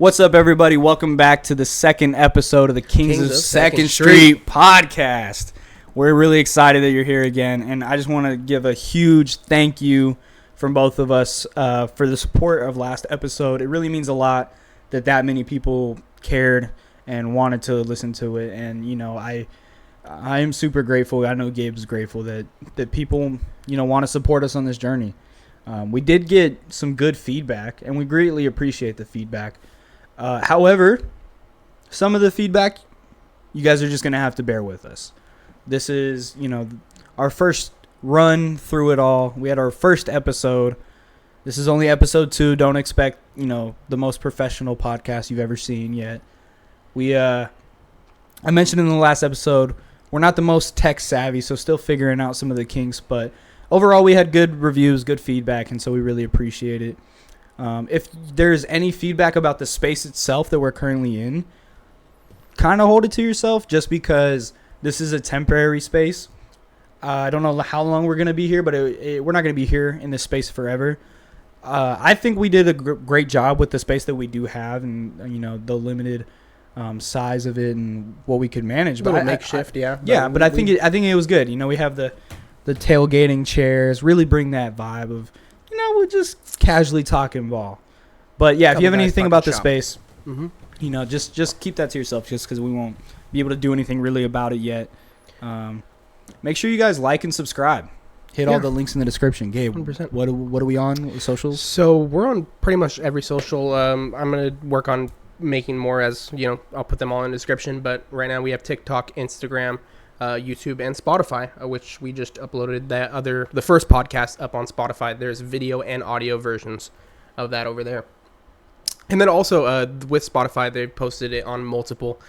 What's up, everybody? Welcome back to the second episode of the Kings of Second Street podcast. We're really excited that you're here again, and I just want to give a huge thank you from both of us for the support of last episode. It really means a lot that many people cared and wanted to listen to it, and I am super grateful. I know Gabe's grateful that people want to support us on this journey. We did get some good feedback, and we greatly appreciate the feedback. However, some of the feedback, you guys are just going to have to bear with us. This is, our first run through it all. We had our first episode. This is only episode 2. Don't expect, the most professional podcast you've ever seen yet. I mentioned in the last episode, we're not the most tech savvy, so still figuring out some of the kinks, but overall we had good reviews, good feedback, and so we really appreciate it. If there's any feedback about the space itself that we're currently in, kind of hold it to yourself, just because this is a temporary space. I don't know how long we're going to be here, but we're not going to be here in this space forever. I think we did a great job with the space that we do have, and the limited size of it and what we could manage. But makeshift, yeah. But I think it was good. We have the tailgating chairs, really bring that vibe of we're just casually talking ball. But yeah, if you have anything about the space, just keep that to yourself, just because we won't be able to do anything really about it yet. Make sure you guys like and subscribe. Hit all the links in the description. Gabe, 100%. What are we on socials? So we're on pretty much every social. I'm going to work on making more as, I'll put them all in the description. But right now we have TikTok, Instagram, YouTube, and Spotify, which we just uploaded the first podcast up on Spotify. There's video and audio versions of that over there. And then also with Spotify, they posted it on multiple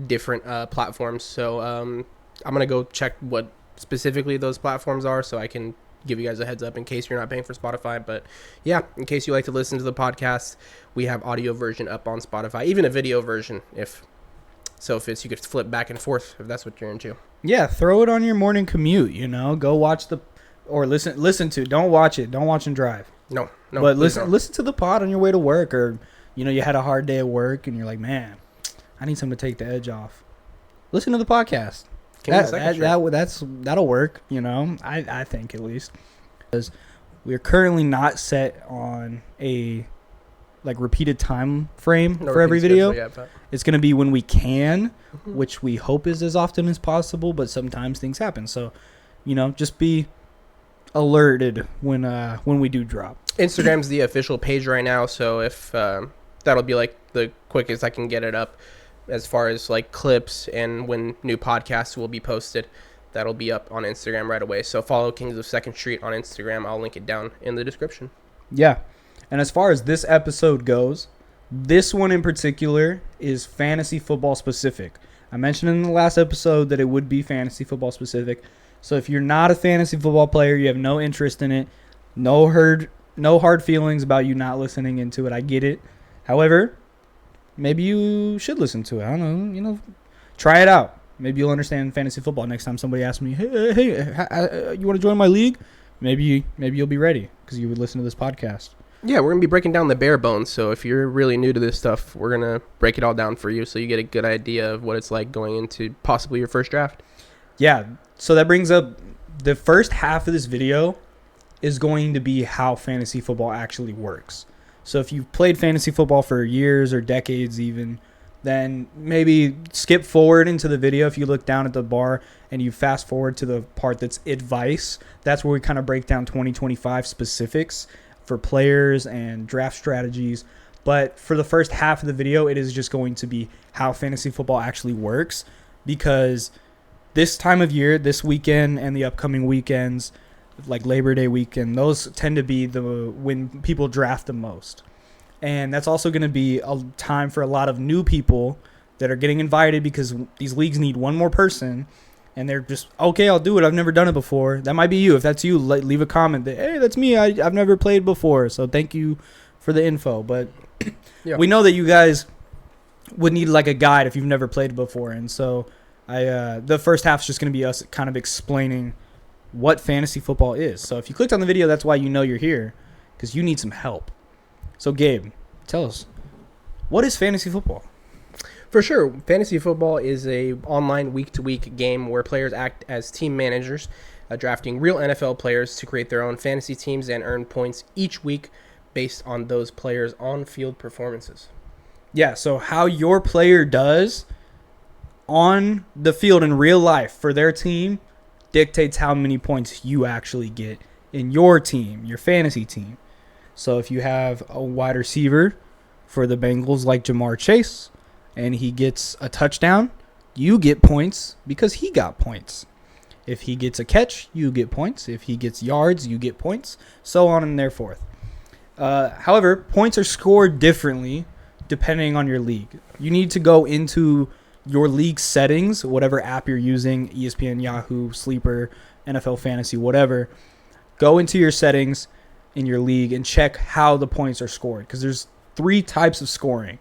different platforms. So I'm going to go check what specifically those platforms are so I can give you guys a heads up in case you're not paying for Spotify. But yeah, in case you like to listen to the podcast, we have audio version up on Spotify, even a video version if it's you could flip back and forth if that's what you're into. Yeah, throw it on your morning commute, go watch or listen to. Don't watch it. Don't watch and drive. No. But listen to the pod on your way to work, or you had a hard day at work and you're like, man, I need something to take the edge off. Listen to the podcast. That'll work, I think, at least. Because we're currently not set on a repeated time frame for every video. It's going to be when we can, which we hope is as often as possible, but sometimes things happen. So, just be alerted when we do drop. Instagram's the official page right now, so if that'll be the quickest I can get it up as far as clips and when new podcasts will be posted. That'll be up on Instagram right away. So follow Kings of Second Street on Instagram. I'll link it down in the description. Yeah. And as far as this episode goes, this one in particular is fantasy football specific. I mentioned in the last episode that it would be fantasy football specific. So if you're not a fantasy football player, you have no interest in it, no hard feelings about you not listening into it. I get it. However, maybe you should listen to it. I don't know. Try it out. Maybe you'll understand fantasy football next time somebody asks me, hey, you want to join my league? Maybe you'll be ready because you would listen to this podcast. Yeah, we're going to be breaking down the bare bones. So if you're really new to this stuff, we're going to break it all down for you so you get a good idea of what it's like going into possibly your first draft. Yeah, so that brings up the first half of this video is going to be how fantasy football actually works. So if you've played fantasy football for years or decades even, then maybe skip forward into the video. If you look down at the bar and you fast forward to the part that's advice, that's where we kind of break down 2025 specifics for players and draft strategies. But for the first half of the video, it is just going to be how fantasy football actually works, because this time of year, this weekend and the upcoming weekends, like Labor Day weekend, those tend to be when people draft the most. And that's also going to be a time for a lot of new people that are getting invited because these leagues need one more person. And they're just, okay, I'll do it. I've never done it before. That might be you. If that's you, leave a comment that, hey, that's me. I've never played before. So thank you for the info. But we know that you guys would need a guide if you've never played before. And so the first half is just going to be us kind of explaining what fantasy football is. So if you clicked on the video, that's why you're here, because you need some help. So Gabe, tell us, What is fantasy football? For sure, fantasy football is a online week-to-week game where players act as team managers, drafting real NFL players to create their own fantasy teams and earn points each week based on those players' on-field performances. Yeah, so how your player does on the field in real life for their team dictates how many points you actually get in your team, your fantasy team. So if you have a wide receiver for the Bengals like Jamar Chase and he gets a touchdown, you get points because he got points. If he gets a catch, you get points. If he gets yards, you get points, so on and there forth. However, points are scored differently depending on your league. You need to go into your league settings, whatever app you're using, ESPN, Yahoo, Sleeper, NFL Fantasy, whatever. Go into your settings in your league and check how the points are scored, because there's 3 types of scoring.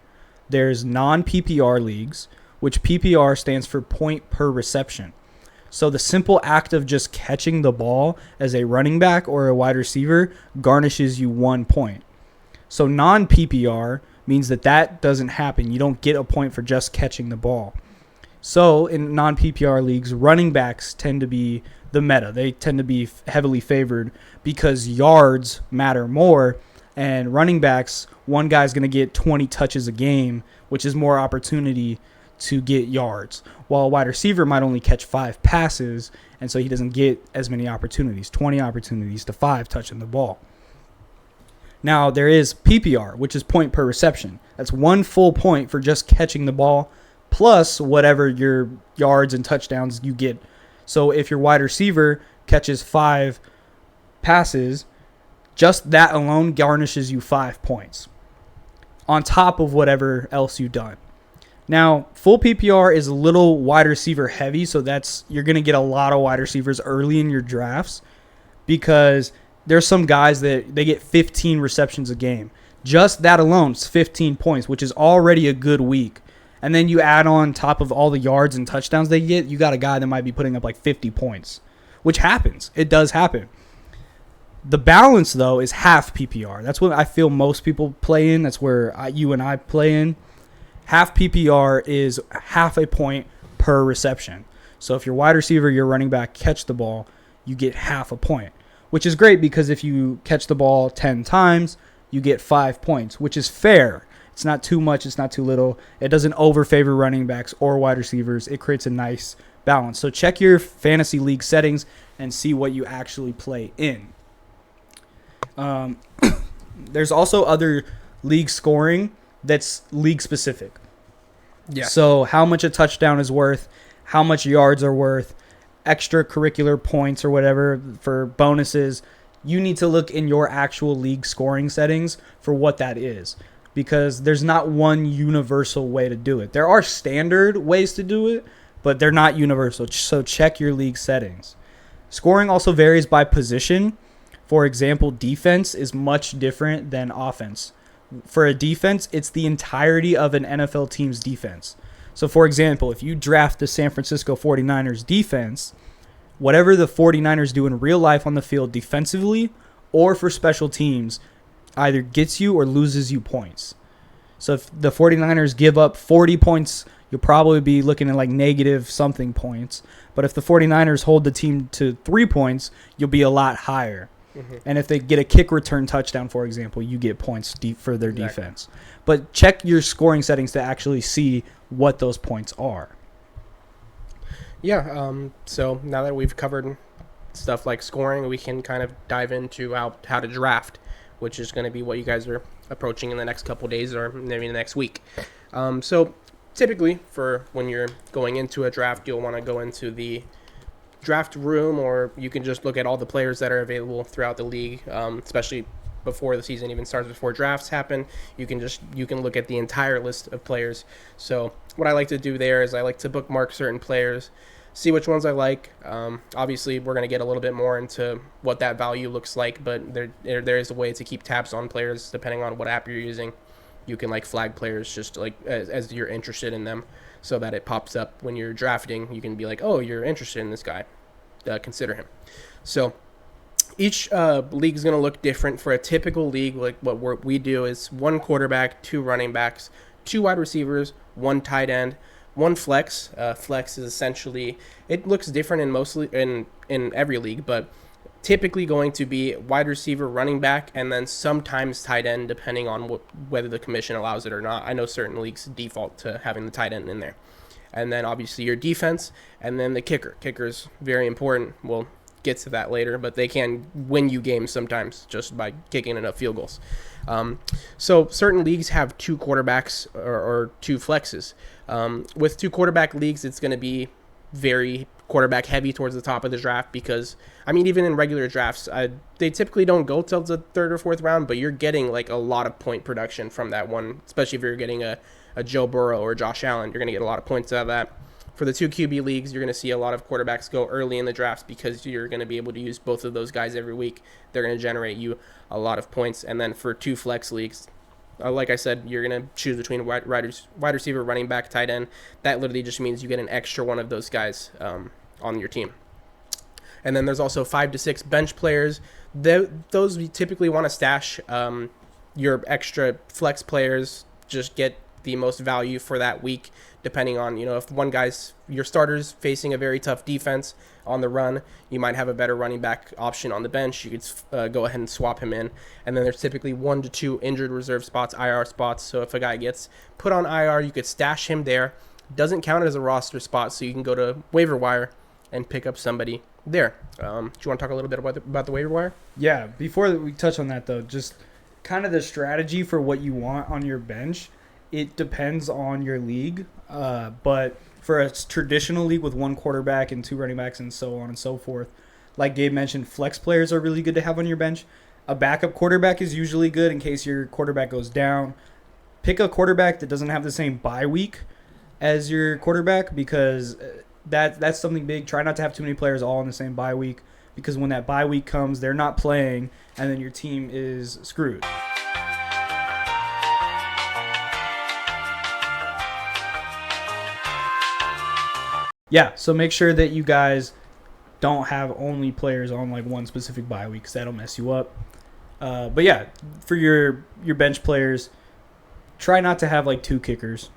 There's non-PPR leagues, which PPR stands for point per reception. So the simple act of just catching the ball as a running back or a wide receiver garnishes you 1 point. So non-PPR means that doesn't happen. You don't get a point for just catching the ball. So in non-PPR leagues, running backs tend to be the meta. They tend to be heavily favored because yards matter more, and running backs, one guy's going to get 20 touches a game, which is more opportunity to get yards, while a wide receiver might only catch 5 passes, and so he doesn't get as many opportunities, 20 opportunities to 5 touching the ball. Now, there is PPR, which is point per reception. That's 1 full point for just catching the ball, plus whatever your yards and touchdowns you get. So if your wide receiver catches 5 passes, just that alone garnishes you 5 points on top of whatever else you've done. Now, full PPR is a little wide receiver heavy, so you're going to get a lot of wide receivers early in your drafts because there's some guys that they get 15 receptions a game. Just that alone is 15 points, which is already a good week. And then you add on top of all the yards and touchdowns they get, you got a guy that might be putting up like 50 points, which happens. It does happen. The balance, though, is half PPR. That's what I feel most people play in. That's where you and I play in. Half PPR is half a point per reception. So if your wide receiver, your running back catch the ball, you get half a point, which is great because if you catch the ball 10 times, you get 5 points, which is fair. It's not too much. It's not too little. It doesn't overfavor running backs or wide receivers. It creates a nice balance. So check your fantasy league settings and see what you actually play in. There's also other league scoring that's league specific. Yeah. So how much a touchdown is worth, how much yards are worth, extracurricular points or whatever for bonuses. You need to look in your actual league scoring settings for what that is, because there's not one universal way to do it. There are standard ways to do it, but they're not universal. So check your league settings. Scoring also varies by position. For example, defense is much different than offense. For a defense, it's the entirety of an NFL team's defense. So, for example, if you draft the San Francisco 49ers defense, whatever the 49ers do in real life on the field defensively or for special teams either gets you or loses you points. So if the 49ers give up 40 points, you'll probably be looking at like negative something points. But if the 49ers hold the team to 3 points, you'll be a lot higher. Mm-hmm. And if they get a kick return touchdown, for example, you get points for their defense. But check your scoring settings to actually see what those points are. Yeah, so now that we've covered stuff like scoring, we can kind of dive into how to draft, which is going to be what you guys are approaching in the next couple days or maybe the next week. So typically for when you're going into a draft, you'll want to go into the draft room, or you can just look at all the players that are available throughout the league, especially before the season even starts, before drafts happen. You can look at the entire list of players. So what I like to do there is I like to bookmark certain players, see which ones I like. Obviously, we're going to get a little bit more into what that value looks like, but there is a way to keep tabs on players depending on what app you're using. You can like flag players just like as you're interested in them, so that it pops up when you're drafting. You can be like, oh, you're interested in this guy, consider him. So each league is going to look different. For a typical league, like what we do is 1 quarterback, 2 running backs, 2 wide receivers, 1 tight end, 1 flex. Flex is essentially, it looks different in every league, but typically going to be wide receiver, running back, and then sometimes tight end, depending on whether the commission allows it or not. I know certain leagues default to having the tight end in there. And then obviously your defense, and then the kicker. Kicker's very important. We'll get to that later, but they can win you games sometimes just by kicking enough field goals. So certain leagues have 2 quarterbacks or 2 flexes. With 2 quarterback leagues, it's going to be very quarterback heavy towards the top of the draft because, I mean, even in regular drafts, they typically don't go till the 3rd or 4th round, but you're getting like a lot of point production from that one, especially if you're getting a Joe Burrow or Josh Allen. You're going to get a lot of points out of that. For the 2 QB leagues, you're going to see a lot of quarterbacks go early in the drafts because you're going to be able to use both of those guys every week. They're going to generate you a lot of points. And then for 2 flex leagues, like I said, you're going to choose between wide receiver, running back, tight end. That literally just means you get an extra one of those guys on your team. And then there's also 5 to 6 bench players. Those we typically want to stash. Your extra flex players just get the most value for that week, depending on, if one guy's your starter's facing a very tough defense on the run, you might have a better running back option on the bench. You could go ahead and swap him in. And then there's typically 1 to 2 injured reserve spots, IR spots. So if a guy gets put on IR, you could stash him there. Doesn't count as a roster spot, so you can go to waiver wire and pick up somebody there. Do you want to talk a little bit about the waiver wire? Yeah, before we touch on that, though, just kind of the strategy for what you want on your bench. It depends on your league, but for a traditional league with 1 quarterback and 2 running backs and so on and so forth, like Gabe mentioned, flex players are really good to have on your bench. A backup quarterback is usually good in case your quarterback goes down. Pick a quarterback that doesn't have the same bye week as your quarterback because that's something big. Try not to have too many players all in the same bye week because when that bye week comes, they're not playing, and then your team is screwed. Yeah, so make sure that you guys don't have only players on like one specific bye week because that'll mess you up. But yeah, for your bench players, try not to have like 2 kickers.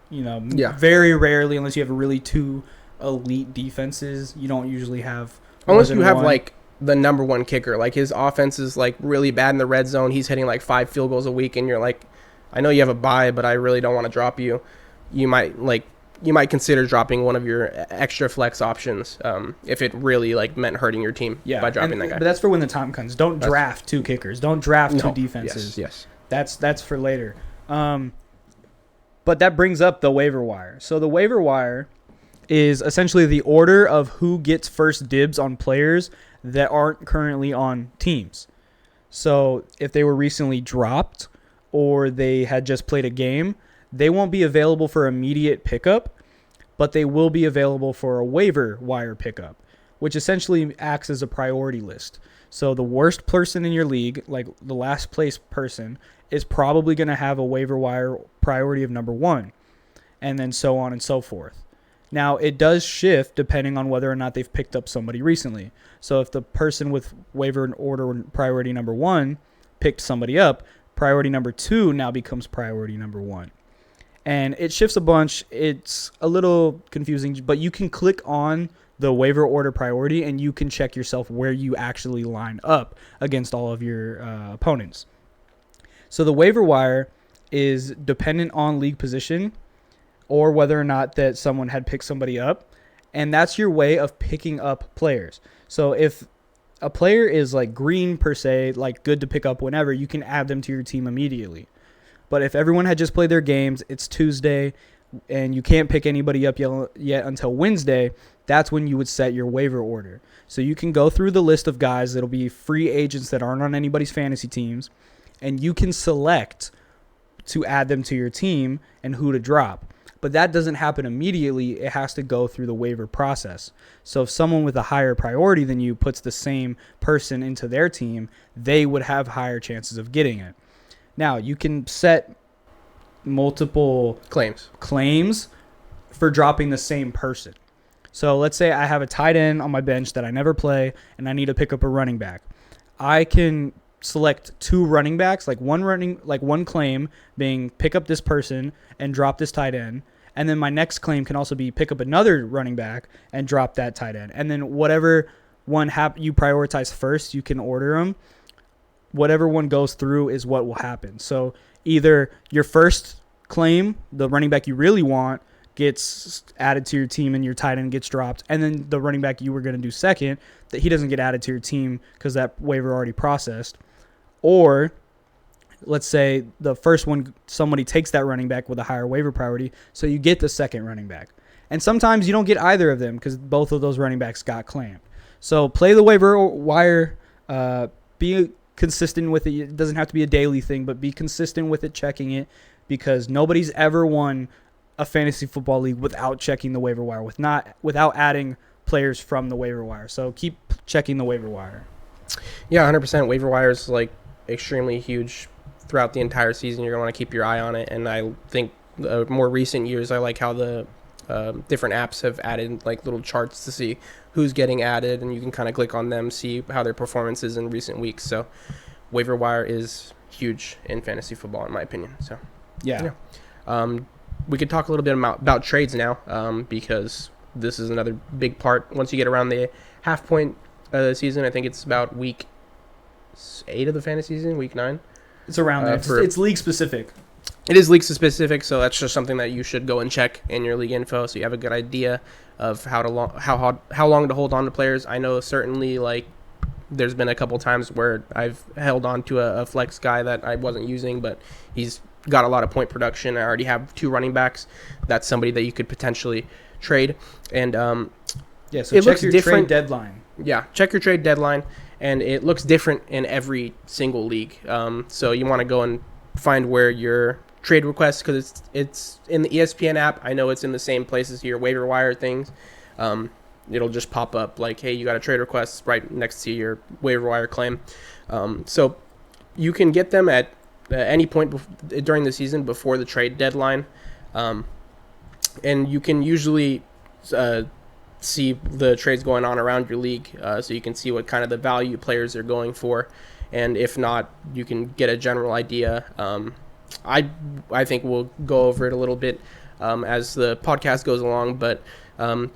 Very rarely, unless you have really 2 elite defenses, you don't usually have. Unless you have like the number 1 kicker, like his offense is like really bad in the red zone. He's hitting like 5 field goals a week, and you're like, I know you have a bye, but I really don't want to drop you. You might consider dropping one of your extra flex options if it really like meant hurting your team by dropping that guy. But that's for when the time comes. Don't draft 2 kickers. Don't draft 2 defenses. Yes. That's for later. But that brings up the waiver wire. So the waiver wire is essentially the order of who gets first dibs on players that aren't currently on teams. So if they were recently dropped or they had just played a game, they won't be available for immediate pickup, but they will be available for a waiver wire pickup, which essentially acts as a priority list. So the worst person in your league, like the last place person, is probably going to have a waiver wire priority of number 1, and then so on and so forth. Now, it does shift depending on whether or not they've picked up somebody recently. So if the person with waiver and order priority number 1 picked somebody up, priority number 2 now becomes priority number 1. And it shifts a bunch. It's a little confusing, but you can click on the waiver order priority and you can check yourself where you actually line up against all of your opponents. So the waiver wire is dependent on league position or whether or not that someone had picked somebody up. And that's your way of picking up players. So if a player is like green per se, like good to pick up whenever, you can add them to your team immediately. But if everyone had just played their games, it's Tuesday, and you can't pick anybody up yet until Wednesday, that's when you would set your waiver order. So you can go through the list of guys that'll be free agents that aren't on anybody's fantasy teams, and you can select to add them to your team and who to drop. But that doesn't happen immediately. It has to go through the waiver process. So if someone with a higher priority than you puts the same person into their team, they would have higher chances of getting it. Now, you can set multiple claims for dropping the same person. So let's say I have a tight end on my bench that I never play, and I need to pick up a running back. I can select 2 running backs, like one claim being pick up this person and drop this tight end. And then my next claim can also be pick up another running back and drop that tight end. And then whatever one you prioritize first, you can order them. Whatever one goes through is what will happen. So either your first claim, the running back you really want, gets added to your team and your tight end gets dropped. And then the running back you were going to do second, that he doesn't get added to your team because that waiver already processed. Or let's say the first one, somebody takes that running back with a higher waiver priority, so you get the second running back. And sometimes you don't get either of them because both of those running backs got claimed. So play the waiver wire, be consistent with it. It doesn't have to be a daily thing, but be consistent with it, checking it, because nobody's ever won a fantasy football league without checking the waiver wire, without adding players from the waiver wire. So keep checking the waiver wire. Yeah, 100%. Waiver wire is like extremely huge throughout the entire season. You're going to want to keep your eye on it. And I think more recent years, I like how the different apps have added like little charts to see who's getting added, and you can kind of click on them, see how their performance is in recent weeks. So waiver wire is huge in fantasy football, in my opinion. So yeah. We could talk a little bit about trades now, because this is another big part. Once you get around the half point of the season, I think it's about week 8 of the fantasy season, week 9. It's around there. It's league specific. It is league specific, so that's just something that you should go and check in your league info, so you have a good idea of how long to hold on to players. I know certainly like there's been a couple times where I've held on to a flex guy that I wasn't using, but he's got a lot of point production. I already have 2 running backs. That's somebody that you could potentially trade. And so check your trade deadline. Yeah, check your trade deadline, and it looks different in every single league. So you want to go and find where your trade requests, because it's in the ESPN app. I know it's in the same place as your waiver wire things. It'll just pop up like, hey, you got a trade request right next to your waiver wire claim. So you can get them at any point during the season before the trade deadline. And you can usually see the trades going on around your league, so you can see what kind of the value players are going for. And if not, you can get a general idea. I think we'll go over it a little bit as the podcast goes along, but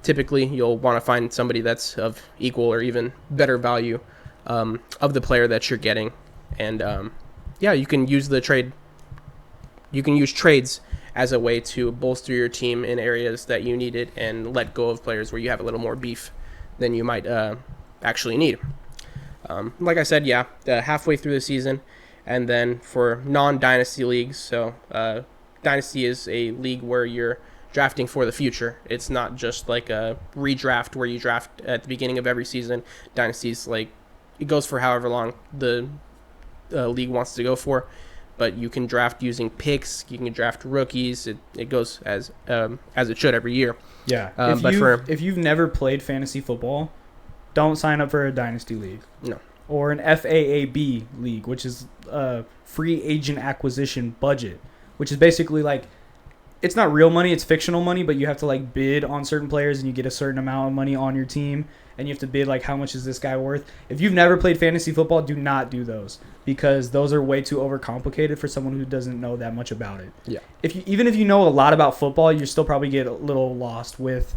typically you'll want to find somebody that's of equal or even better value of the player that you're getting. And you can use trades as a way to bolster your team in areas that you need it, and let go of players where you have a little more beef than you might actually need. Like I said, halfway through the season. And then for non-dynasty leagues, so dynasty is a league where you're drafting for the future. It's not just like a redraft where you draft at the beginning of every season. Dynasty is like, it goes for however long the league wants to go for. But you can draft using picks. You can draft rookies. It goes as it should every year. Yeah. If you've never played fantasy football, don't sign up for a dynasty league. No. Or an FAAB league, which is a free agent acquisition budget, which is basically like, it's not real money, it's fictional money, but you have to like bid on certain players and you get a certain amount of money on your team, and you have to bid like, how much is this guy worth? If you've never played fantasy football, do not do those, because those are way too overcomplicated for someone who doesn't know that much about it. Yeah. Even if you know a lot about football, you still probably get a little lost with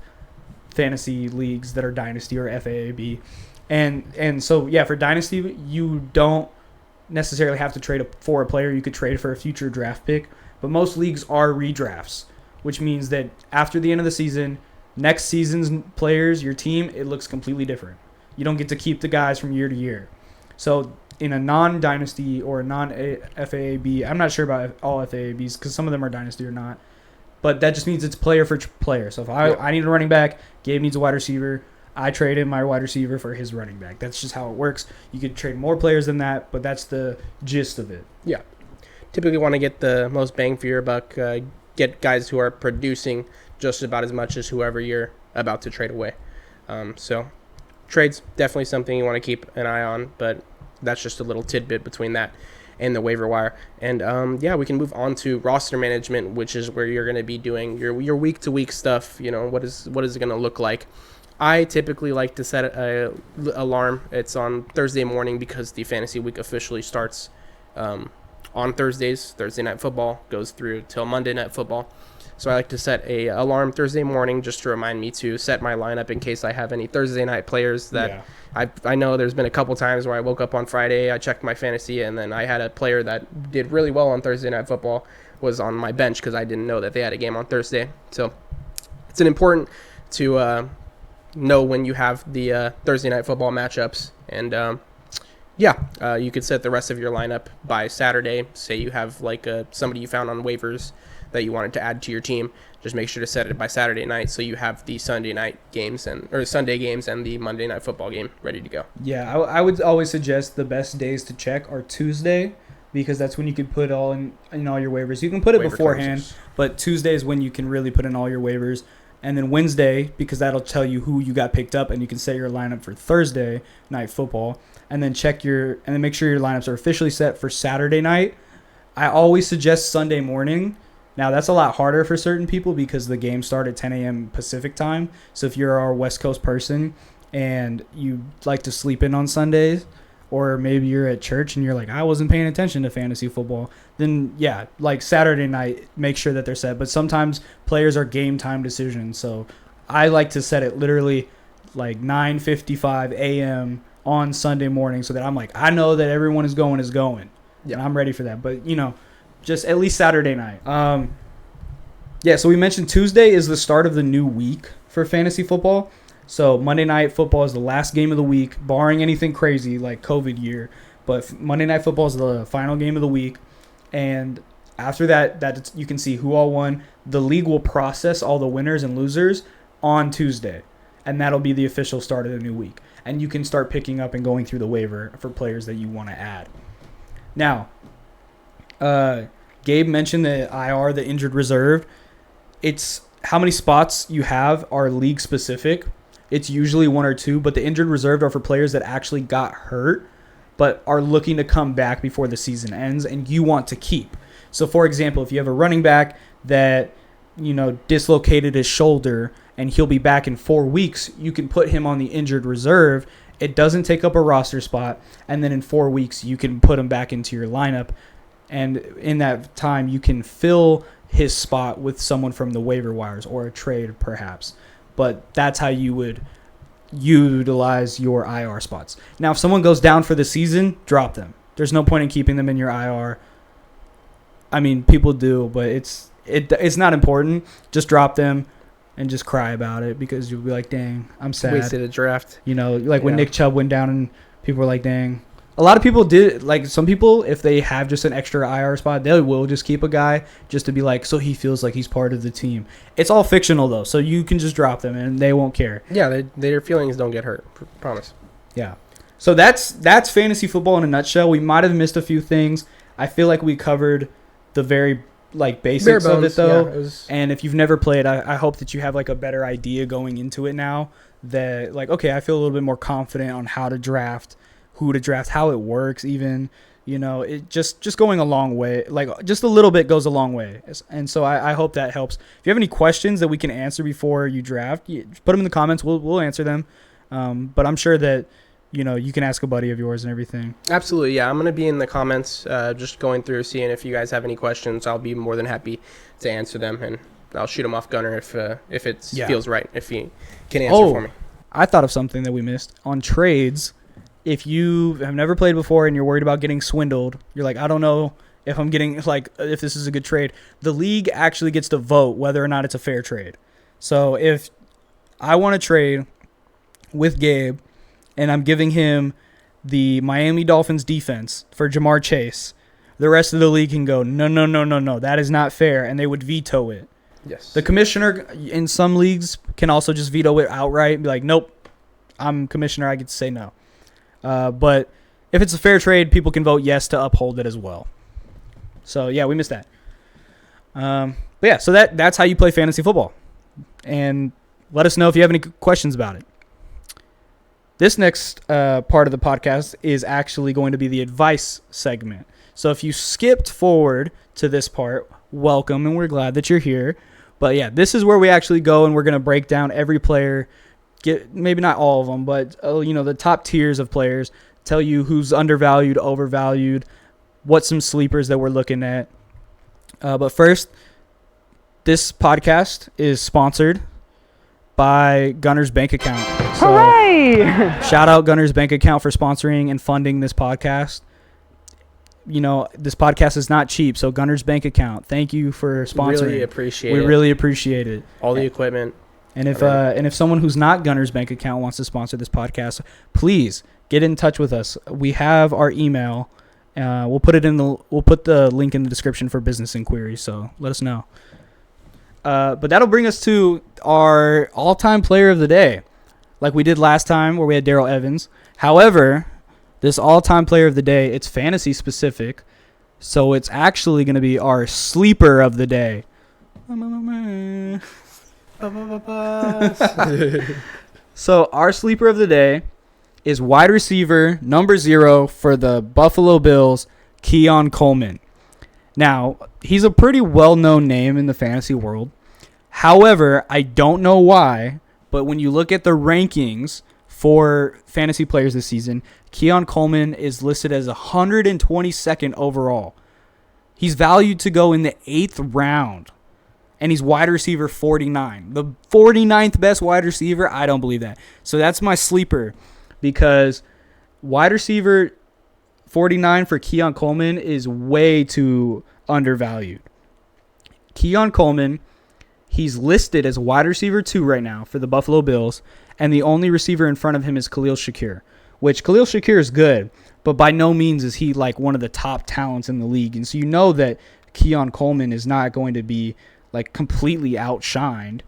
fantasy leagues that are dynasty or FAAB. And so, for Dynasty, you don't necessarily have to trade for a player. You could trade for a future draft pick. But most leagues are redrafts, which means that after the end of the season, next season's players, your team, it looks completely different. You don't get to keep the guys from year to year. So in a non-Dynasty or a non-FAAB, I'm not sure about all FAABs because some of them are Dynasty or not. But that just means it's player for player. So if I need a running back, Gabe needs a wide receiver, I traded my wide receiver for his running back. That's just how it works. You could trade more players than that, but that's the gist of it. Yeah. Typically want to get the most bang for your buck. Get guys who are producing just about as much as whoever you're about to trade away. So trades, definitely something you want to keep an eye on, but that's just a little tidbit between that and the waiver wire. And we can move on to roster management, which is where you're going to be doing your week-to-week stuff. You know, what is it going to look like? I typically like to set a alarm. It's on Thursday morning because the fantasy week officially starts on Thursdays. Thursday night football goes through till Monday night football. So I like to set a alarm Thursday morning just to remind me to set my lineup in case I have any Thursday night players that I know there's been a couple times where I woke up on Friday, I checked my fantasy, and then I had a player that did really well on Thursday night football was on my bench because I didn't know that they had a game on Thursday. So it's important to know when you have the Thursday night football matchups. And you could set the rest of your lineup by Saturday. Say you have like somebody you found on waivers that you wanted to add to your team. Just make sure to set it by Saturday night so you have the Sunday night games or Sunday games and the Monday night football game ready to go. Yeah, I would always suggest the best days to check are Tuesday, because that's when you can put all in all your waivers. You can put it beforehand, but Tuesday is when you can really put in all your waivers. And then Wednesday, because that'll tell you who you got picked up, and you can set your lineup for Thursday night football. And then make sure your lineups are officially set for Saturday night. I always suggest Sunday morning. Now, that's a lot harder for certain people because the games start at 10 a.m. Pacific time. So if you're our West Coast person and you like to sleep in on Sundays, or maybe you're at church and you're like, I wasn't paying attention to fantasy football, then yeah, like Saturday night, make sure that they're set. But sometimes players are game time decisions. So I like to set it literally like 9:55 a.m. on Sunday morning so that I'm like, I know that everyone is going. Yeah. And I'm ready for that. But, just at least Saturday night. So we mentioned Tuesday is the start of the new week for fantasy football. So Monday night football is the last game of the week, barring anything crazy like COVID year. But Monday night football is the final game of the week. And after that you can see who all won. The league will process all the winners and losers on Tuesday. And that'll be the official start of the new week. And you can start picking up and going through the waiver for players that you want to add. Now, Gabe mentioned the IR, the injured reserve. It's how many spots you have are league specific. It's usually 1 or 2, but the injured reserve are for players that actually got hurt but are looking to come back before the season ends and you want to keep. So, for example, if you have a running back that, dislocated his shoulder and he'll be back in 4 weeks, you can put him on the injured reserve. It doesn't take up a roster spot, and then in 4 weeks you can put him back into your lineup. And in that time, you can fill his spot with someone from the waiver wires or a trade, perhaps. But that's how you would utilize your IR spots. Now, if someone goes down for the season, drop them. There's no point in keeping them in your IR. I mean, people do, but it's not important. Just drop them and just cry about it because you'll be like, dang, I'm sad. Wasted a draft. When Nick Chubb went down and people were like, dang. A lot of people did, like some people, if they have just an extra IR spot, they will just keep a guy just to be like, so he feels like he's part of the team. It's all fictional, though, so you can just drop them and they won't care. Yeah, their feelings don't get hurt. Promise. Yeah. So that's fantasy football in a nutshell. We might have missed a few things. I feel like we covered the very basics of it, though. Yeah, and if you've never played, I hope that you have a better idea going into it now. That okay, I feel a little bit more confident on how to draft, who to draft, how it works even. It just going a long way. Just a little bit goes a long way. And so I hope that helps. If you have any questions that we can answer before you draft, put them in the comments. We'll answer them. But I'm sure that you can ask a buddy of yours and everything. Absolutely, yeah. I'm going to be in the comments just going through, seeing if you guys have any questions. I'll be more than happy to answer them, and I'll shoot them off Gunner if it feels right, if he can answer for me. I thought of something that we missed. On trades, if you have never played before and you're worried about getting swindled, you're like, I don't know if I'm getting, if this is a good trade. The league actually gets to vote whether or not it's a fair trade. So if I want to trade with Gabe, and I'm giving him the Miami Dolphins defense for Jamar Chase, the rest of the league can go, no, that is not fair, and they would veto it. Yes. The commissioner in some leagues can also just veto it outright and be like, nope, I'm commissioner, I get to say no. But if it's a fair trade, people can vote yes to uphold it as well. So, yeah, we missed that. But, yeah, so that's how you play fantasy football. And let us know if you have any questions about it. This next part of the podcast is actually going to be the advice segment. So if you skipped forward to this part, welcome, and we're glad that you're here. But yeah, this is where we actually go and we're going to break down every player get maybe not all of them, but the top tiers of players. Tell you who's undervalued, overvalued, what some sleepers that we're looking at. But first, this podcast is sponsored by Gunner's Bank Account. So, hooray! Shout out Gunner's Bank Account for sponsoring and funding this podcast. This podcast is not cheap, so Gunner's Bank Account, thank you for sponsoring. Really appreciate we it. really appreciate it. All the equipment. And if someone who's not Gunner's Bank Account wants to sponsor this podcast, please get in touch with us. We have our email. We'll put the link in the description for business inquiries. So let us know. But that'll bring us to our all-time player of the day, like we did last time where we had Darrell Evans. However, this all-time player of the day, it's fantasy specific, so it's actually going to be our sleeper of the day. So our sleeper of the day is wide receiver number 0 for the Buffalo Bills, Keon Coleman. Now, he's a pretty well-known name in the fantasy world. However, I don't know why, but when you look at the rankings for fantasy players this season, Keon Coleman is listed as 122nd overall. He's valued to go in the 8th round, and he's wide receiver 49. The 49th best wide receiver? I don't believe that. So that's my sleeper, because wide receiver 49 for Keon Coleman is way too undervalued. Keon Coleman, he's listed as wide receiver 2 right now for the Buffalo Bills, and the only receiver in front of him is Khalil Shakir, which Khalil Shakir is good, but by no means is he like one of the top talents in the league. And so that Keon Coleman is not going to be like completely outshined.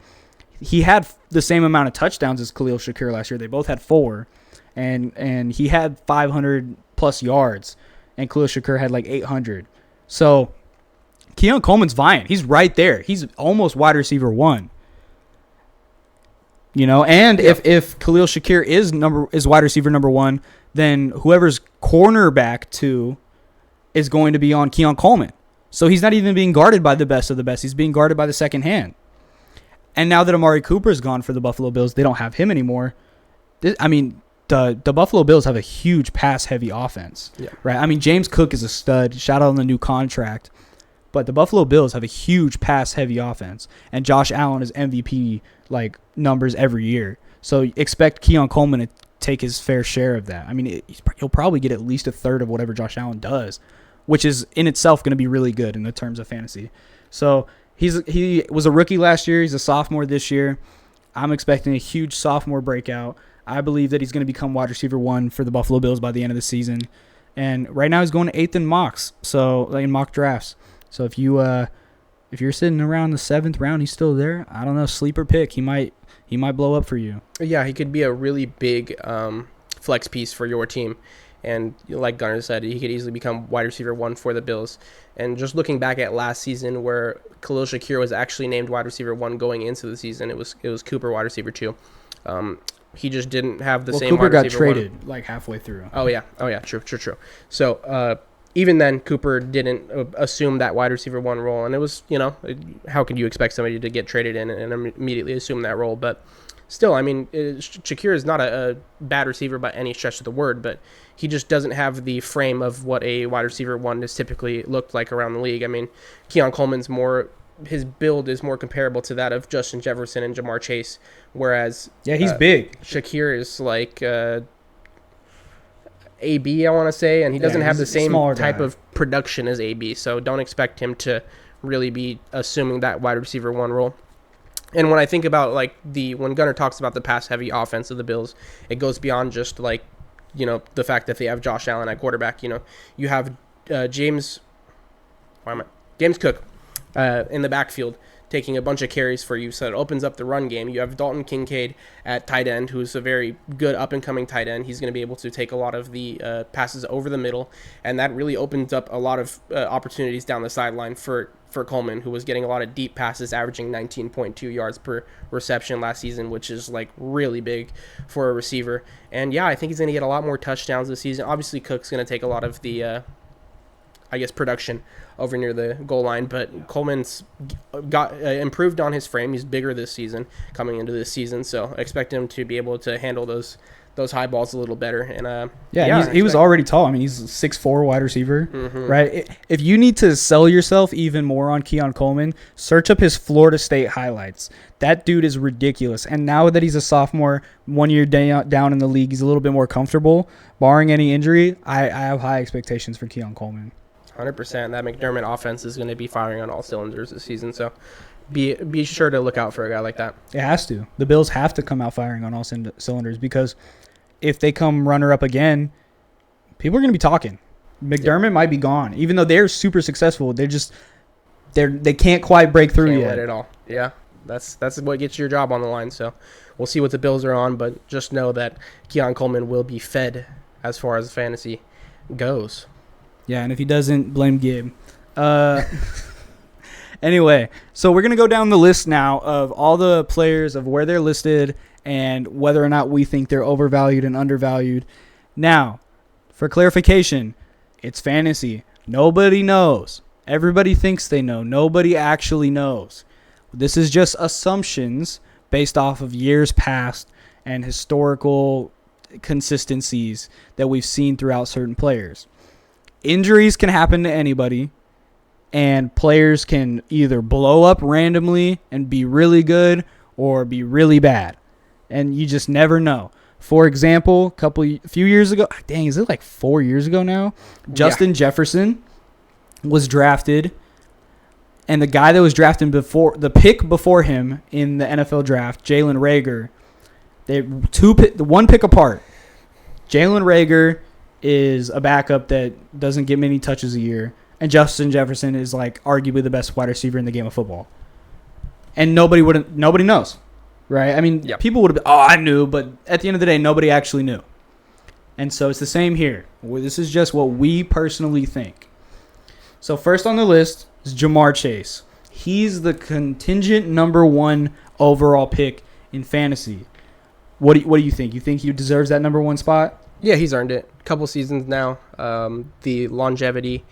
He had the same amount of touchdowns as Khalil Shakir last year. They both had 4, and he had 500 plus yards, and Khalil Shakir had like 800. So Keon Coleman's vying. He's right there. He's almost wide receiver 1. And if Khalil Shakir is wide receiver number 1, then whoever's cornerback 2 is going to be on Keon Coleman. So he's not even being guarded by the best of the best. He's being guarded by the second hand. And now that Amari Cooper's gone for the Buffalo Bills, they don't have him anymore. The Buffalo Bills have a huge pass-heavy offense, right? James Cook is a stud. Shout out on the new contract. But the Buffalo Bills have a huge pass-heavy offense, and Josh Allen is MVP numbers every year. So expect Keon Coleman to take his fair share of that. He'll probably get at least a third of whatever Josh Allen does, which is in itself going to be really good in the terms of fantasy. So he was a rookie last year. He's a sophomore this year. I'm expecting a huge sophomore breakout. I believe that he's going to become wide receiver 1 for the Buffalo Bills by the end of the season. And right now he's going to 8th in mocks, so in mock drafts. So if you're sitting around the 7th round, he's still there. I don't know, sleeper pick. He might blow up for you. Yeah, he could be a really big flex piece for your team. And like Gunnar said, he could easily become wide receiver 1 for the Bills. And just looking back at last season, where Khalil Shakir was actually named wide receiver 1 going into the season, it was Cooper wide receiver 2. He just didn't have the same. Cooper wide got receiver traded 1. halfway through. Oh yeah, true. So even then, Cooper didn't assume that wide receiver 1 role, and it was, how could you expect somebody to get traded in and immediately assume that role? But still, Shakir is not a bad receiver by any stretch of the word, but he just doesn't have the frame of what a wide receiver 1 has typically looked like around the league. Keon Coleman's his build is more comparable to that of Justin Jefferson and Jamar Chase, whereas he's big. Shakir is like AB, I want to say, and he doesn't have the same type of production as AB, so don't expect him to really be assuming that wide receiver 1 role. And when I think about when Gunnar talks about the pass-heavy offense of the Bills, it goes beyond just the fact that they have Josh Allen at quarterback. You have James Cook in the backfield taking a bunch of carries for you, so it opens up the run game. You have Dalton Kincaid at tight end, who's a very good up-and-coming tight end. He's going to be able to take a lot of the passes over the middle, and that really opens up a lot of opportunities down the sideline for Coleman, who was getting a lot of deep passes, averaging 19.2 yards per reception last season, which is really big for a receiver. And yeah, I think he's going to get a lot more touchdowns this season. Obviously, Cook's going to take a lot of the I guess, production over near the goal line. But Coleman's got improved on his frame. He's bigger this season, coming into this season. So I expect him to be able to handle those high balls a little better. And he was already tall. I mean, he's a 6'4" wide receiver, right? If you need to sell yourself even more on Keon Coleman, search up his Florida State highlights. That dude is ridiculous. And now that he's a sophomore, 1 year down in the league, he's a little bit more comfortable. Barring any injury, I have high expectations for Keon Coleman. 100%. That McDermott offense is going to be firing on all cylinders this season. So be sure to look out for a guy like that. It has to. The Bills have to come out firing on all cylinders, because if they come runner-up again, people are going to be talking. McDermott might be gone. Even though they're super successful, they can't quite break through Can't yet. let it all. Yeah, that's what gets your job on the line. So we'll see what the Bills are on, but just know that Keon Coleman will be fed as far as fantasy goes. Yeah, and if he doesn't, blame Gib. Anyway, so we're going to go down the list now of all the players, of where they're listed and whether or not we think they're overvalued and undervalued. Now, for clarification, it's fantasy. Nobody knows. Everybody thinks they know. Nobody actually knows. This is just assumptions based off of years past and historical consistencies that we've seen throughout certain players. Injuries can happen to anybody, and players can either blow up randomly and be really good or be really bad. And you just never know. For example, a few years ago, dang, is it like 4 years ago now? Justin Jefferson was drafted, and the guy that was drafted before, the pick before him in the NFL draft, Jalen Reagor, one pick apart. Jalen Reagor is a backup that doesn't get many touches a year, and Justin Jefferson is like arguably the best wide receiver in the game of football. And nobody knows. Right? I mean, people would have been, I knew, but at the end of the day, nobody actually knew. And so it's the same here. This is just what we personally think. So first on the list is Ja'Marr Chase. He's the contingent number 1 overall pick in fantasy. What do you think? You think he deserves that number 1 spot? Yeah, he's earned it. A couple seasons now. The longevity,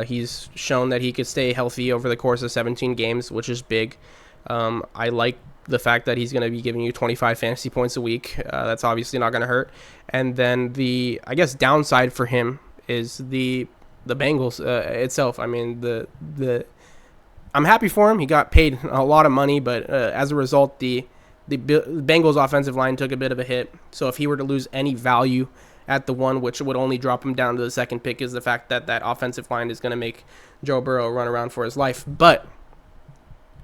he's shown that he could stay healthy over the course of 17 games, which is big. I like the fact that he's going to be giving you 25 fantasy points a week. That's obviously not going to hurt. And then the, I guess, downside for him is the Bengals itself. I mean, I'm happy for him. He got paid a lot of money, but as a result, the Bengals offensive line took a bit of a hit. So if he were to lose any value at the 1, which would only drop him down to the 2nd pick, is the fact that offensive line is going to make Joe Burrow run around for his life. But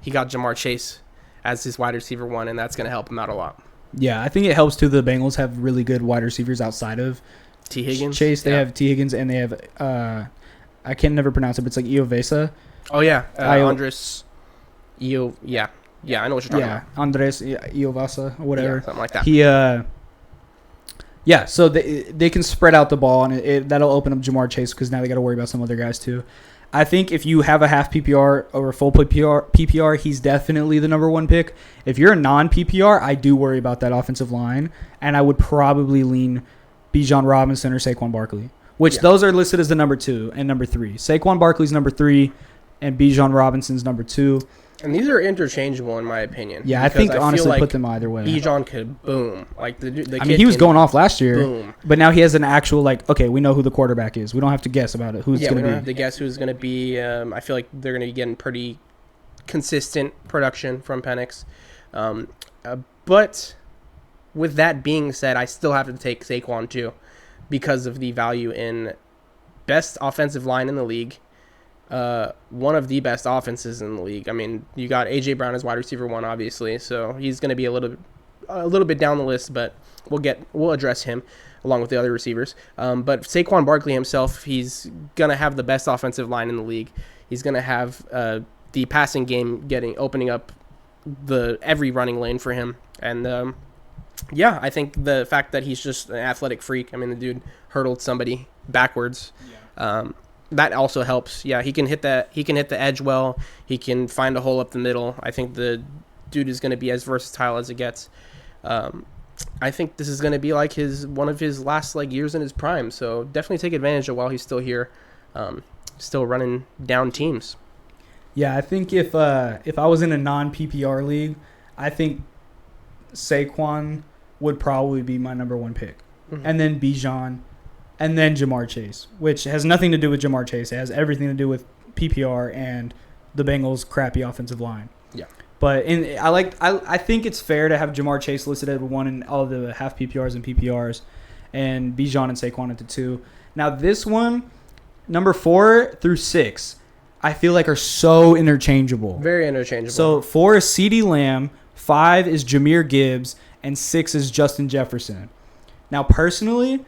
he got Ja'Marr Chase as his wide receiver 1, and that's going to help him out a lot. Yeah, I think it helps too. The Bengals have really good wide receivers outside of T. Higgins. Chase. They have T. Higgins, and they have I can never pronounce it, but it's like Iovesa. Oh yeah, Andres. Yeah, I know what you're talking about. Andres Iovasa or whatever. Yeah, something like that. He so they can spread out the ball, and that'll open up Ja'Marr Chase, because now they got to worry about some other guys too. I think if you have a half PPR or a full PPR, he's definitely the number 1 pick. If you're a non-PPR, I do worry about that offensive line, and I would probably lean Bijan Robinson or Saquon Barkley, which those are listed as the number 2 and number 3. Saquon Barkley's number 3, and Bijan Robinson's number 2. And these are interchangeable in my opinion. Yeah, I think honestly like put them either way. Bijan could boom. Like the I mean, he was going off last year, boom. But now he has an actual okay, we know who the quarterback is. We don't have to guess about it. Who's going to be? We don't have to guess who's going to be. I feel like they're going to be getting pretty consistent production from Penix. But with that being said, I still have to take Saquon too, because of the value in best offensive line in the league. One of the best offenses in the league. I mean, you got A.J. Brown as wide receiver 1, obviously, so he's going to be a little bit down the list, but we'll address him along with the other receivers. But Saquon Barkley himself, he's going to have the best offensive line in the league. He's going to have the passing game opening up every running lane for him. And I think the fact that he's just an athletic freak. I mean, the dude hurdled somebody backwards. Yeah. That also helps. Yeah, he can hit the edge well. He can find a hole up the middle. I think the dude is going to be as versatile as it gets. I think this is going to be like one of his last years in his prime. So definitely take advantage of while he's still here. still running down teams. Yeah, I think if I was in a non-PPR league, I think Saquon would probably be my number one pick. Mm-hmm. And then Bijan, and then Ja'Marr Chase, which has nothing to do with Ja'Marr Chase. It has everything to do with PPR and the Bengals' crappy offensive line. Yeah. But I think it's fair to have Ja'Marr Chase listed at 1 in all of the half PPRs and PPRs, and Bijan and Saquon at the 2. Now this one, number 4 through 6, I feel like are so interchangeable. Very interchangeable. So 4 is CeeDee Lamb, 5 is Jahmyr Gibbs, and 6 is Justin Jefferson. Now personally,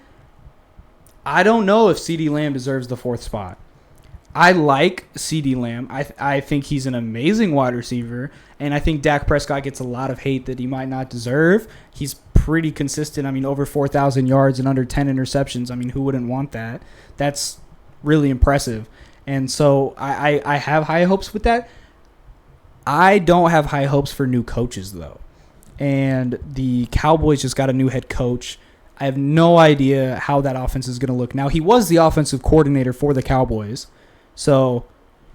I don't know if CeeDee Lamb deserves the 4th spot. I like CeeDee Lamb. I think he's an amazing wide receiver, and I think Dak Prescott gets a lot of hate that he might not deserve. He's pretty consistent. I mean, over 4,000 yards and under 10 interceptions. I mean, who wouldn't want that? That's really impressive. And so I have high hopes with that. I don't have high hopes for new coaches, though. And the Cowboys just got a new head coach. I have no idea how that offense is going to look. Now, he was the offensive coordinator for the Cowboys, so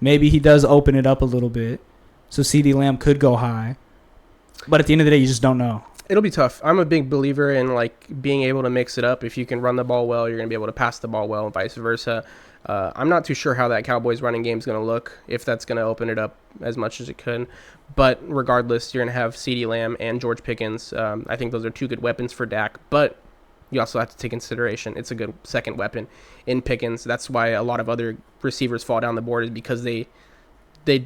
maybe he does open it up a little bit. So CeeDee Lamb could go high. But at the end of the day, you just don't know. It'll be tough. I'm a big believer in being able to mix it up. If you can run the ball well, you're going to be able to pass the ball well and vice versa. I'm not too sure how that Cowboys running game is going to look, if that's going to open it up as much as it could. But regardless, you're going to have CeeDee Lamb and George Pickens. I think those are 2 good weapons for Dak. But you also have to take consideration it's a good second weapon in Pickens. That's why a lot of other receivers fall down the board, is because they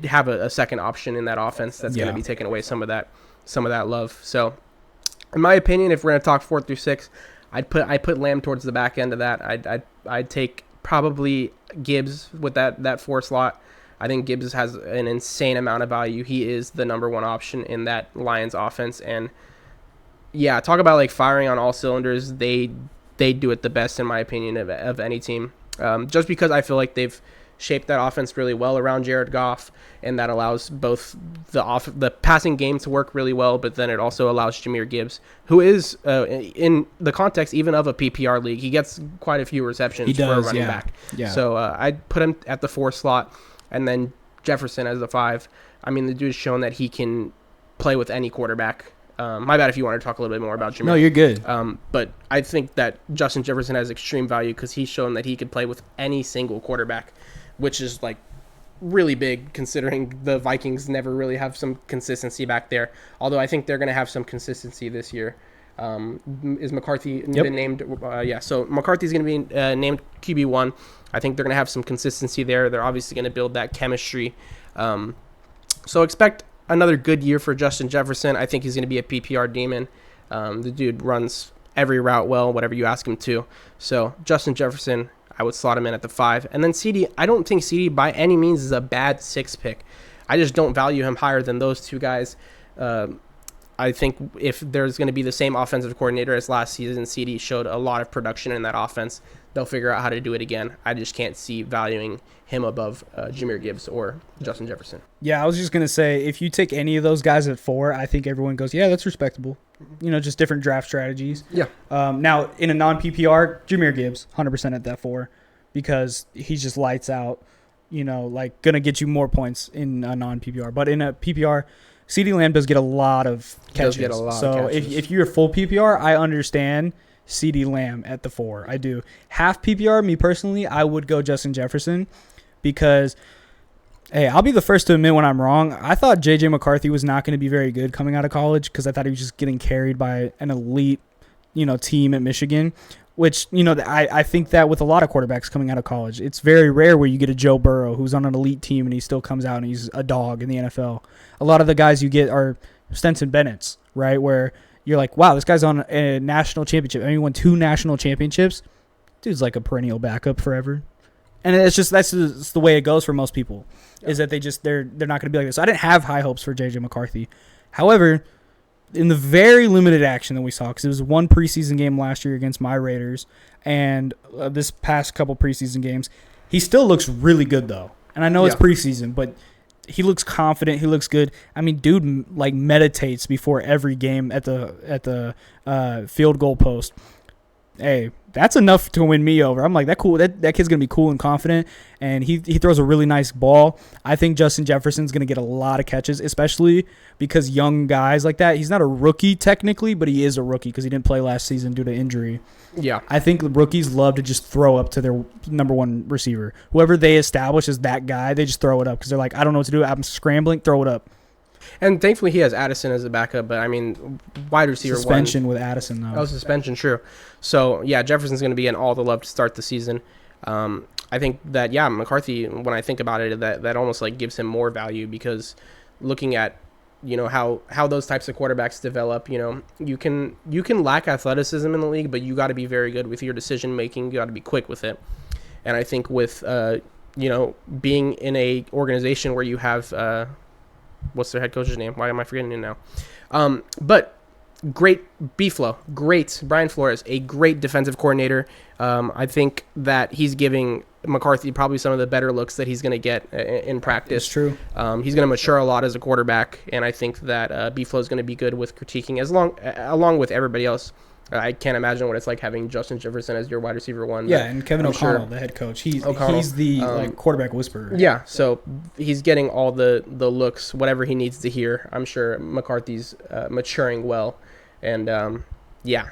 have a second option in that offense that's going to be taking away some of that love. So, in my opinion, if we're going to talk 4 through 6, I put Lamb towards the back end of that. I'd take probably Gibbs with that 4 slot. I think Gibbs has an insane amount of value. He is the number 1 option in that Lions offense, and yeah, talk about firing on all cylinders. They do it the best, in my opinion, of any team. Just because I feel like they've shaped that offense really well around Jared Goff, and that allows both the passing game to work really well, but then it also allows Jahmyr Gibbs, who is in the context even of a PPR league, he gets quite a few receptions for a running back. Yeah. So I'd put him at the 4 slot, and then Jefferson as the 5. I mean, the dude's shown that he can play with any quarterback. My bad if you want to talk a little bit more about Jahmyr. No, you're good. But I think that Justin Jefferson has extreme value because he's shown that he could play with any single quarterback, which is really big considering the Vikings never really have some consistency back there. Although I think they're going to have some consistency this year. Is McCarthy been named? So McCarthy's going to be named QB1. I think they're going to have some consistency there. They're obviously going to build that chemistry. So expect another good year for Justin Jefferson. I think he's going to be a PPR demon. The dude runs every route well, whatever you ask him to. So Justin Jefferson, I would slot him in at the 5. And then CeeDee, I don't think CeeDee by any means is a bad 6 pick. I just don't value him higher than those 2 guys. I think if there's going to be the same offensive coordinator as last season, CeeDee showed a lot of production in that offense. They'll figure out how to do it again. I just can't see valuing him above Jahmyr Gibbs or Justin Jefferson. Yeah, I was just going to say, if you take any of those guys at 4, I think everyone goes, yeah, that's respectable. Just different draft strategies. Yeah. Now, in a non-PPR, Jahmyr Gibbs, 100% at that 4, because he's just lights out, going to get you more points in a non-PPR. But in a PPR, CeeDee Lamb does get a lot of catches. So if you're full PPR, I understand CeeDee Lamb at the 4. I do. Half PPR, me personally, I would go Justin Jefferson because, hey, I'll be the first to admit when I'm wrong. I thought J.J. McCarthy was not going to be very good coming out of college because I thought he was just getting carried by an elite, team at Michigan, which, I think that with a lot of quarterbacks coming out of college, it's very rare where you get a Joe Burrow who's on an elite team and he still comes out and he's a dog in the NFL. A lot of the guys you get are Stetson Bennett's, right, where you're like, wow, this guy's on a national championship. I mean, he won 2 national championships. Dude's like a perennial backup forever. And that's just the way it goes for most people, is that they're not going to be like this. So I didn't have high hopes for J.J. McCarthy. However, in the very limited action that we saw, because it was 1 preseason game last year against my Raiders, and this past couple preseason games, he still looks really good, though. And I know it's preseason, but he looks confident. He looks good. I mean, dude, meditates before every game at the field goal post. hey, that's enough to win me over. I'm like, that kid's going to be cool and confident, and he throws a really nice ball. I think Justin Jefferson's going to get a lot of catches, especially because young guys like that, he's not a rookie technically, but he is a rookie because he didn't play last season due to injury. Yeah. I think rookies love to just throw up to their number one receiver. Whoever they establish as that guy, they just throw it up because they're like, I don't know what to do. I'm scrambling, throw it up. And thankfully he has Addison as a backup, but I mean, wide receiver suspension with Addison though. Oh, suspension, true. So yeah, Jefferson's going to be in all the love to start the season. I think that McCarthy, when I think about it, that almost like gives him more value because looking at how those types of quarterbacks develop, you can lack athleticism in the league, but you got to be very good with your decision making. You got to be quick with it. And I think with being in a organization where you have what's their head coach's name? Why am I forgetting it now? But great B-Flow, great Brian Flores, a great defensive coordinator. I think that he's giving McCarthy probably some of the better looks that he's going to get in practice. It's true. He's going to mature a lot as a quarterback, and I think that B-Flow is going to be good with critiquing along with everybody else. I can't imagine what it's like having Justin Jefferson as your wide receiver one. Yeah, and Kevin O'Connell, the head coach. He's the quarterback whisperer. Yeah, so he's getting all the looks, whatever he needs to hear. I'm sure McCarthy's maturing well, and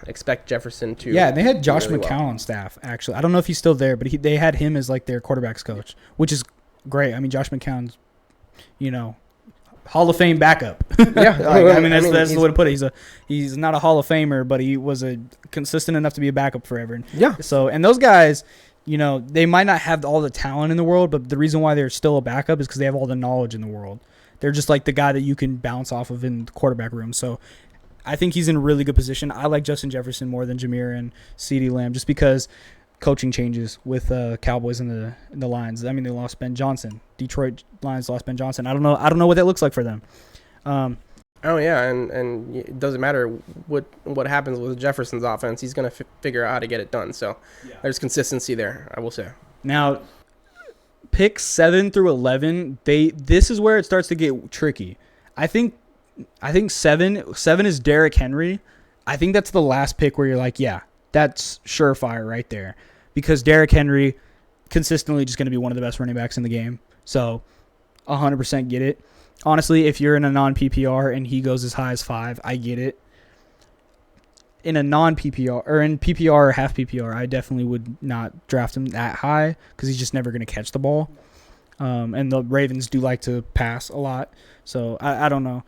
expect Jefferson to. Yeah, they had Josh really McCown on staff. Actually, I don't know if he's still there, but they had him as like their quarterbacks coach, which is great. I mean, Josh McCown's, Hall of Fame backup. Yeah, that's the way to put it. He's not a Hall of Famer, but he was a consistent enough to be a backup forever. Yeah. So, and those guys, they might not have all the talent in the world, but the reason why they're still a backup is because they have all the knowledge in the world. They're just like the guy that you can bounce off of in the quarterback room. So, I think he's in a really good position. I like Justin Jefferson more than Jameer and CeeDee Lamb just because coaching changes with Cowboys and the Lions. I mean, they lost Ben Johnson. Detroit Lions lost Ben Johnson. I don't know what that looks like for them. And it doesn't matter what happens with Jefferson's offense. He's going to figure out how to get it done. So there's consistency there, I will say. Now, picks 7 through 11, this is where it starts to get tricky. I think 7 is Derrick Henry. I think that's the last pick where you're like, yeah, that's surefire right there. Because Derrick Henry consistently just going to be one of the best running backs in the game. So 100% get it. Honestly, if you're in a non-PPR and he goes as high as 5, I get it. In a non-PPR or in PPR or half PPR, I definitely would not draft him that high because he's just never going to catch the ball. And the Ravens do like to pass a lot. So I don't know.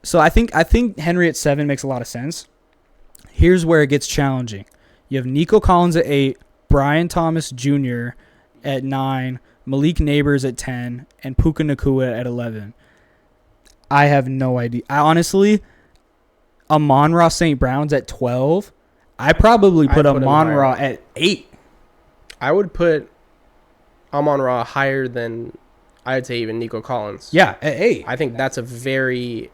So I think Henry at 7 makes a lot of sense. Here's where it gets challenging. You have Nico Collins at 8, Brian Thomas Jr. at 9, Malik Neighbors at 10, and Puka Nacua at 11. I have no idea. Honestly, Amon-Ra St. Brown's at 12. I probably put Amon-Ra at 8. I would put Amon-Ra higher than, I'd say, even Nico Collins. Yeah, at 8. I think that's a very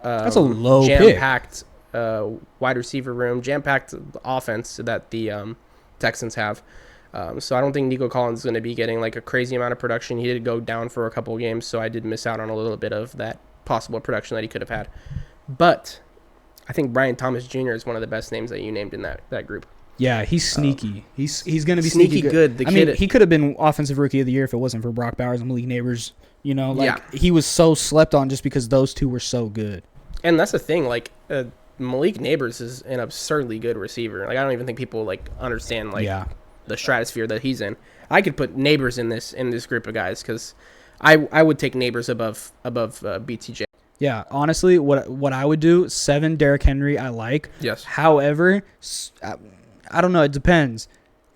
that's a low jam-packed wide receiver room, jam-packed offense that the Texans have. So I don't think Nico Collins is going to be getting like a crazy amount of production. He did go down for a couple of games, so I did miss out on a little bit of that possible production that he could have had. But I think Brian Thomas Jr. is one of the best names that you named in that group. Yeah, he's sneaky. He's going to be sneaky good. I mean, he could have been offensive rookie of the year if it wasn't for Brock Bowers and Malik Neighbors. He was so slept on just because those two were so good. And that's the thing, like Malik Neighbors is an absurdly good receiver. Like I don't even think people understand the stratosphere that he's in. I could put Neighbors in this group of guys because I would take Neighbors above BTJ. Yeah, honestly, what I would do, 7 Derrick Henry, I like. Yes. However, I don't know. It depends.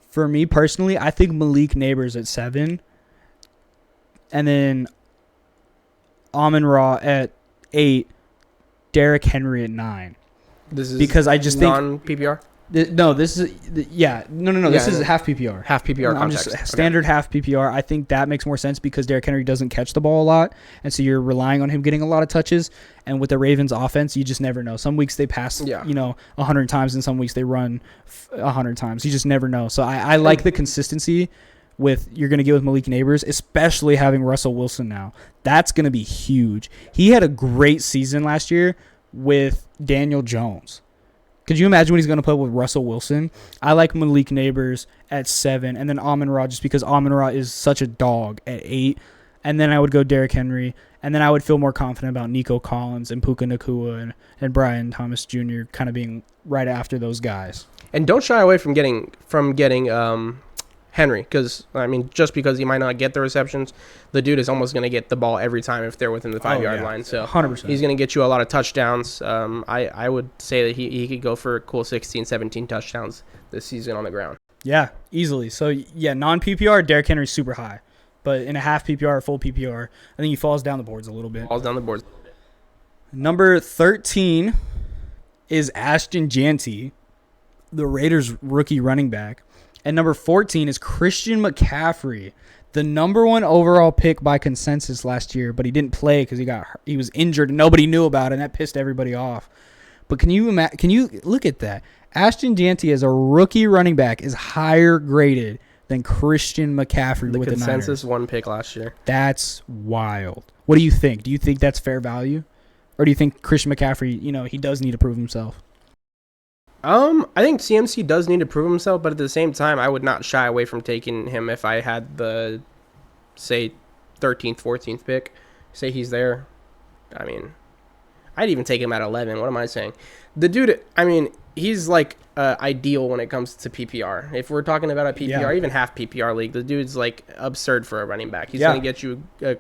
For me personally, I think Malik Neighbors at 7, and then Amon-Ra at 8, Derrick Henry at 9. This is because I just think non-PPR. No, this is This is half PPR. Half PPR context. Just standard half PPR. I think that makes more sense because Derrick Henry doesn't catch the ball a lot, and so you're relying on him getting a lot of touches. And with the Ravens' offense, you just never know. Some weeks they pass, 100 times, and some weeks they run 100 times. You just never know. So I like the consistency you're going to get with Malik Neighbors, especially having Russell Wilson now. That's going to be huge. He had a great season last year with Daniel Jones. Could you imagine what he's going to put with Russell Wilson? I like Malik Neighbors at 7, and then Amon-Ra just because Amon-Ra is such a dog at 8. And then I would go Derrick Henry, and then I would feel more confident about Nico Collins and Puka Nacua and Brian Thomas Jr. kind of being right after those guys. And don't shy away from getting Henry, because I mean, just because he might not get the receptions, the dude is almost going to get the ball every time if they're within the 5-yard line. So 100%. He's going to get you a lot of touchdowns. I would say that he could go for a cool 16, 17 touchdowns this season on the ground. Yeah, easily. So yeah, non-PPR, Derrick Henry's super high, but in a half PPR or full PPR, I think he falls down the boards a little bit. Falls down the boards. Number 13 is Ashton Jeanty, the Raiders rookie running back. And number 14 is Christian McCaffrey, the number 1 overall pick by consensus last year, but he didn't play because he was injured and nobody knew about it, and that pissed everybody off. But can you look at that? Ashton Jeanty as a rookie running back is higher graded than Christian McCaffrey with the Niners. The consensus 1 pick last year. That's wild. What do you think? Do you think that's fair value? Or do you think Christian McCaffrey, he does need to prove himself? I think CMC does need to prove himself, but at the same time, I would not shy away from taking him if I had the, say, 13th, 14th pick. Say he's there. I mean, I'd even take him at 11. What am I saying? The dude, I mean, he's like ideal when it comes to PPR. If we're talking about a PPR, even half PPR league, the dude's like absurd for a running back. He's going to get you a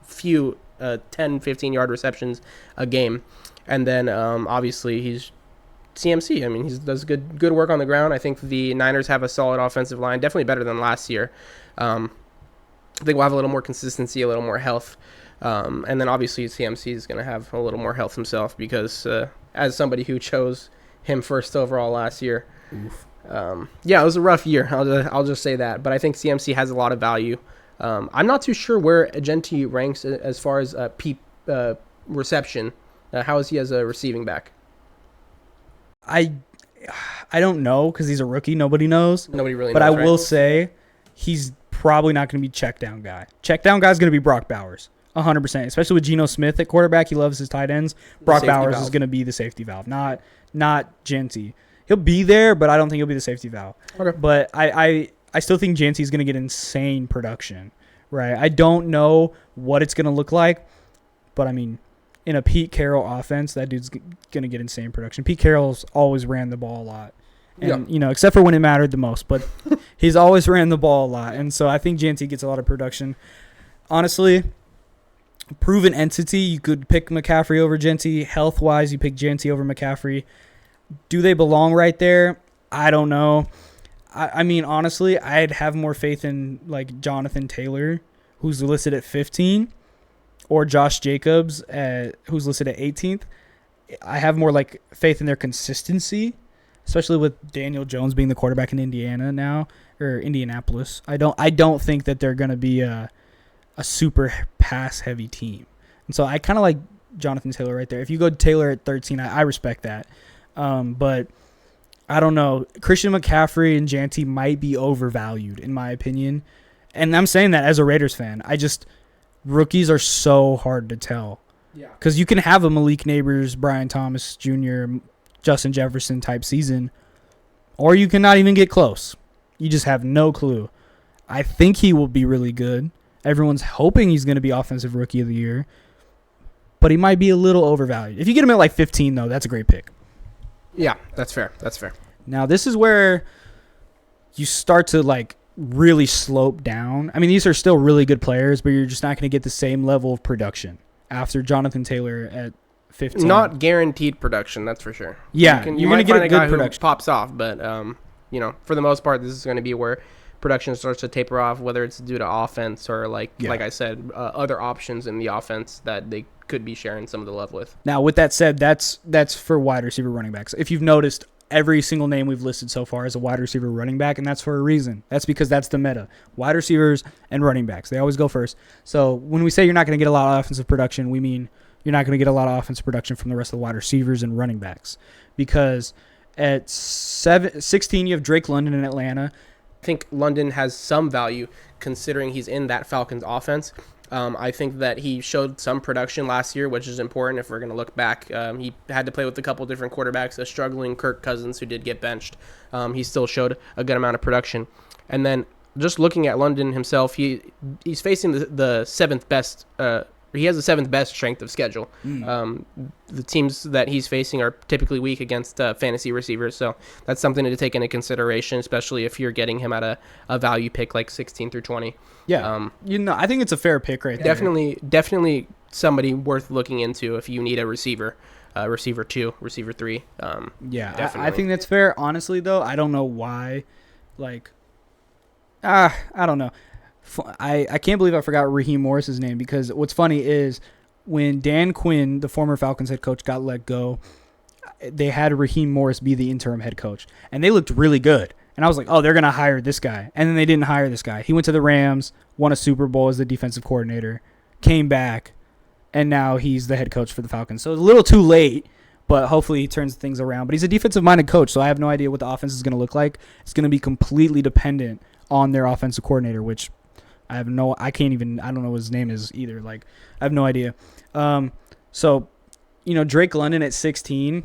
few 10, 15-yard receptions a game. And then, obviously, he's CMC. I mean, he does good work on the ground. I think the Niners have a solid offensive line, definitely better than last year. I think we'll have a little more consistency, a little more health. And then, obviously, CMC is going to have a little more health himself because as somebody who chose him first overall last year, it was a rough year. I'll just say that. But I think CMC has a lot of value. I'm not too sure where Jeanty ranks as far as reception. How is he as a receiving back? I don't know because he's a rookie. Nobody knows. Nobody really knows. But I will say he's probably not going to be check down guy. Check down guy is going to be Brock Bowers, 100%. Especially with Geno Smith at quarterback. He loves his tight ends. Brock Bowers is going to be the safety valve, not Jeanty. He'll be there, but I don't think he'll be the safety valve. Okay. But I still think Jeanty is going to get insane production, right? I don't know what it's going to look like, but I mean, in a Pete Carroll offense, that dude's going to get insane production. Pete Carroll's always ran the ball a lot. And, except for when it mattered the most. But he's always ran the ball a lot. And so I think Jeanty gets a lot of production. Honestly, proven entity, you could pick McCaffrey over Jeanty. Health-wise, you pick Jeanty over McCaffrey. Do they belong right there? I don't know. I mean, honestly, I'd have more faith in, like, Jonathan Taylor, who's listed at 15. Or Josh Jacobs, who's listed at 18th. I have more like faith in their consistency, especially with Daniel Jones being the quarterback in Indiana now, or Indianapolis. I don't think that they're going to be a super pass-heavy team. And so I kind of like Jonathan Taylor right there. If you go Taylor at 13, I respect that. But I don't know. Christian McCaffrey and Jeanty might be overvalued, in my opinion. And I'm saying that as a Raiders fan. Rookies are so hard to tell. Yeah. Because you can have a Malik Neighbors, Brian Thomas Jr., Justin Jefferson type season, or you cannot even get close. You just have no clue. I think he will be really good. Everyone's hoping he's going to be Offensive Rookie of the Year, but he might be a little overvalued. If you get him at like 15, though, that's a great pick. Yeah, that's fair. Now, this is where you start to like really slope down. I mean, these are still really good players, but you're just not going to get the same level of production after Jonathan Taylor at 15. Not guaranteed production, that's for sure. Yeah, you're going to get a good production. Who pops off, but for the most part, this is going to be where production starts to taper off, whether it's due to offense or like I said, other options in the offense that they could be sharing some of the love with. Now, with that said, that's for wide receiver running backs. If you've noticed, every single name we've listed so far is a wide receiver running back, and that's for a reason. That's because that's the meta. Wide receivers and running backs, they always go first. So when we say you're not going to get a lot of offensive production, we mean you're not going to get a lot of offensive production from the rest of the wide receivers and running backs. Because at 16, you have Drake London in Atlanta. I think London has some value considering he's in that Falcons offense. I think that he showed some production last year, which is important if we're going to look back. He had to play with a couple different quarterbacks, a struggling Kirk Cousins who did get benched. He still showed a good amount of production. And then just looking at London himself, he's facing the seventh best. He has the seventh best strength of schedule. The teams that he's facing are typically weak against fantasy receivers, so that's something to take into consideration, especially if you're getting him at a value pick like 16 through 20. Yeah, I think it's a fair pick right there. Definitely somebody worth looking into if you need a receiver. Receiver 2, receiver 3. I think that's fair. Honestly, though, I don't know why. I don't know. I can't believe I forgot Raheem Morris's name, because what's funny is when Dan Quinn, the former Falcons head coach, got let go, they had Raheem Morris be the interim head coach, and they looked really good. And I was like, oh, they're going to hire this guy. And then they didn't hire this guy. He went to the Rams, won a Super Bowl as the defensive coordinator, came back, and now he's the head coach for the Falcons. So it's a little too late, but hopefully he turns things around. But he's a defensive-minded coach, so I have no idea what the offense is going to look like. It's going to be completely dependent on their offensive coordinator, which I don't know what his name is either. I have no idea. So, Drake London at 16,